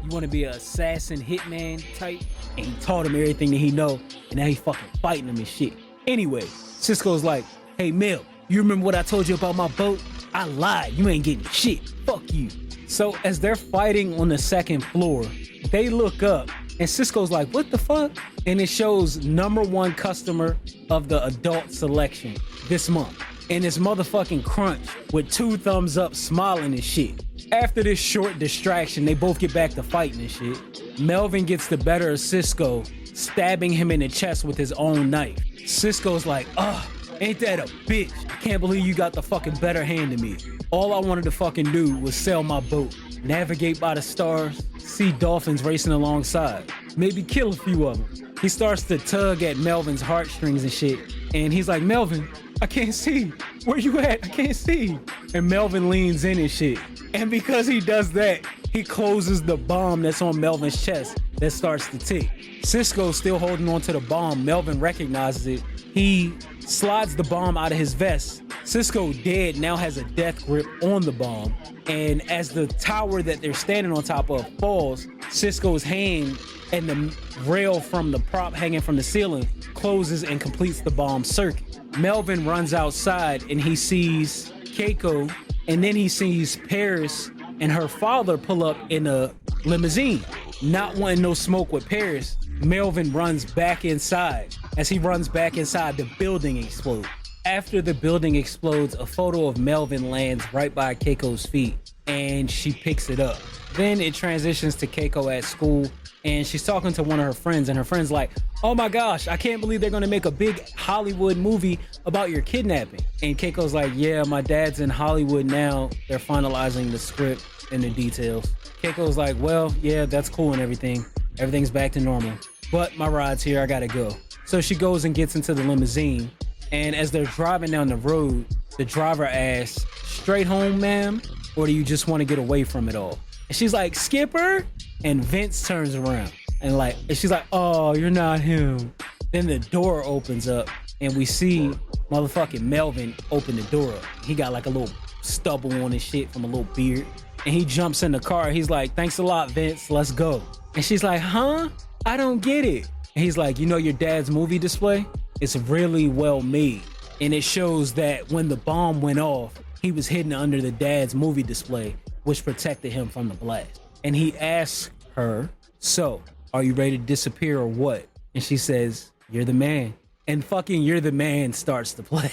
you want to be an assassin hitman type? And he taught him everything that he know. And now he fucking fighting him and shit. Anyway, Cisco's like, hey, Mel, you remember what I told you about my boat? I lied. You ain't getting shit. Fuck you. So as they're fighting on the second floor, they look up and Cisco's like, what the fuck? And it shows #1 customer of the adult selection this month. And it's motherfucking Crunch with 2 thumbs up smiling and shit. After this short distraction, they both get back to fighting and shit. Melvin gets the better of Cisco, stabbing him in the chest with his own knife. Cisco's like, ugh, ain't that a bitch? I can't believe you got the fucking better hand of me. All I wanted to fucking do was sail my boat, navigate by the stars, see dolphins racing alongside, maybe kill a few of them. He starts to tug at Melvin's heartstrings and shit. And he's like, Melvin, I can't see. Where you at? I can't see. And Melvin leans in and shit. And because he does that, he closes the bomb that's on Melvin's chest that starts to tick. Cisco's still holding on to the bomb. Melvin recognizes it. He slides the bomb out of his vest. Cisco, dead, now has a death grip on the bomb. And as the tower that they're standing on top of falls, Cisco's hand and the rail from the prop hanging from the ceiling closes and completes the bomb circuit. Melvin runs outside and he sees Keiko, and then he sees Paris and her father pull up in a limousine. Not wanting no smoke with Paris, Melvin runs back inside. As he runs back inside, the building explodes. After the building explodes, a photo of Melvin lands right by Keiko's feet, and she picks it up. Then it transitions to Keiko at school, and she's talking to one of her friends, and her friend's like, oh my gosh, I can't believe they're gonna make a big Hollywood movie about your kidnapping. And Keiko's like, yeah, my dad's in Hollywood now. They're finalizing the script and the details. Keiko's like, well, yeah, that's cool and everything. Everything's back to normal. But my ride's here, I gotta go. So she goes and gets into the limousine, and as they're driving down the road, the driver asks, straight home, ma'am? Or do you just want to get away from it all? And she's like, Skipper? And Vince turns around and she's like, oh, you're not him. Then the door opens up and we see motherfucking Melvin open the door up. He got like a little stubble on his shit from a little beard. And he jumps in the car. He's like, thanks a lot, Vince. Let's go. And she's like, huh? I don't get it. And he's like, you know your dad's movie display? It's really well made. And it shows that when the bomb went off, he was hidden under the dad's movie display, which protected him from the blast. And he asks her, so, are you ready to disappear or what? And she says, you're the man. And fucking You're the Man starts to play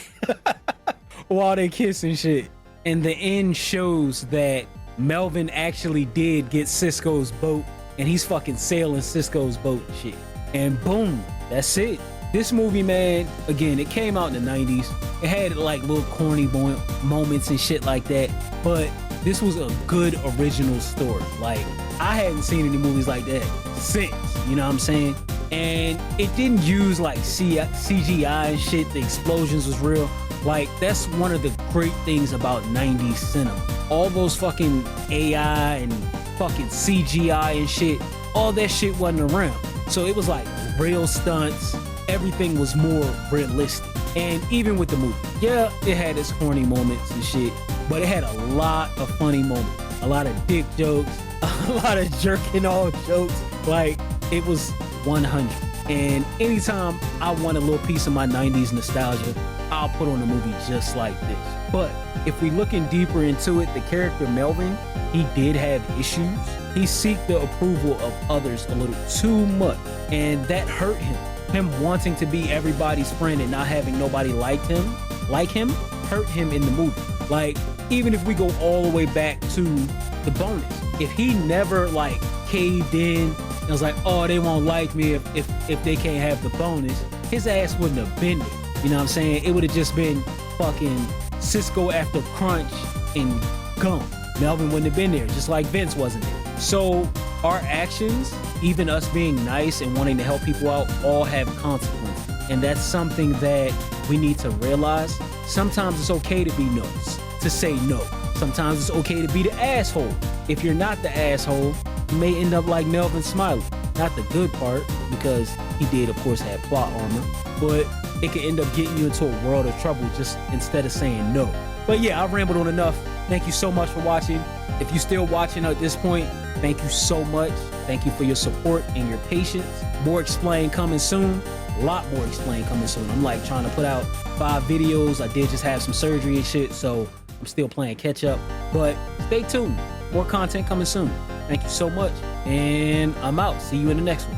while they kiss and shit. And the end shows that Melvin actually did get Cisco's boat, and he's fucking sailing Cisco's boat and shit. And boom, that's it. This movie, man, again, it came out in the 90s. It had like little corny moments and shit like that, but this was a good original story. Like, I hadn't seen any movies like that since, you know what I'm saying? And it didn't use like CGI and shit. The explosions was real. Like, that's one of the great things about 90s cinema. All those fucking AI and fucking CGI and shit, all that shit wasn't around. So it was like real stunts. Everything was more realistic. And even with the movie, yeah, it had its corny moments and shit, but it had a lot of funny moments, a lot of dick jokes, a lot of jerking off jokes. Like, it was 100. And anytime I want a little piece of my 90s nostalgia, I'll put on a movie just like this. But if we looking deeper into it, the character Melvin, he did have issues. He seeked the approval of others a little too much, and that hurt him. Him wanting to be everybody's friend and not having nobody like him, hurt him in the movie. Like, even if we go all the way back to the bonus, if he never like caved in and was like, oh, they won't like me if they can't have the bonus, his ass wouldn't have been there. You know what I'm saying? It would have just been fucking Cisco after Crunch and Gum. Melvin wouldn't have been there, just like Vince wasn't there. So our actions, even us being nice and wanting to help people out, all have consequences. And that's something that we need to realize. Sometimes it's okay to be no, to say no. Sometimes it's okay to be the asshole. If you're not the asshole, you may end up like Melvin Smiley. Not the good part, because he did, of course, have plot armor, but it could end up getting you into a world of trouble just instead of saying no. But yeah, I've rambled on enough. Thank you so much for watching. If you're still watching at this point, thank you so much. Thank you for your support and your patience. More Explain coming soon. A lot more Explain coming soon. I'm like trying to put out 5 videos. I did just have some surgery and shit, so I'm still playing catch up. But stay tuned. More content coming soon. Thank you so much. And I'm out. See you in the next one.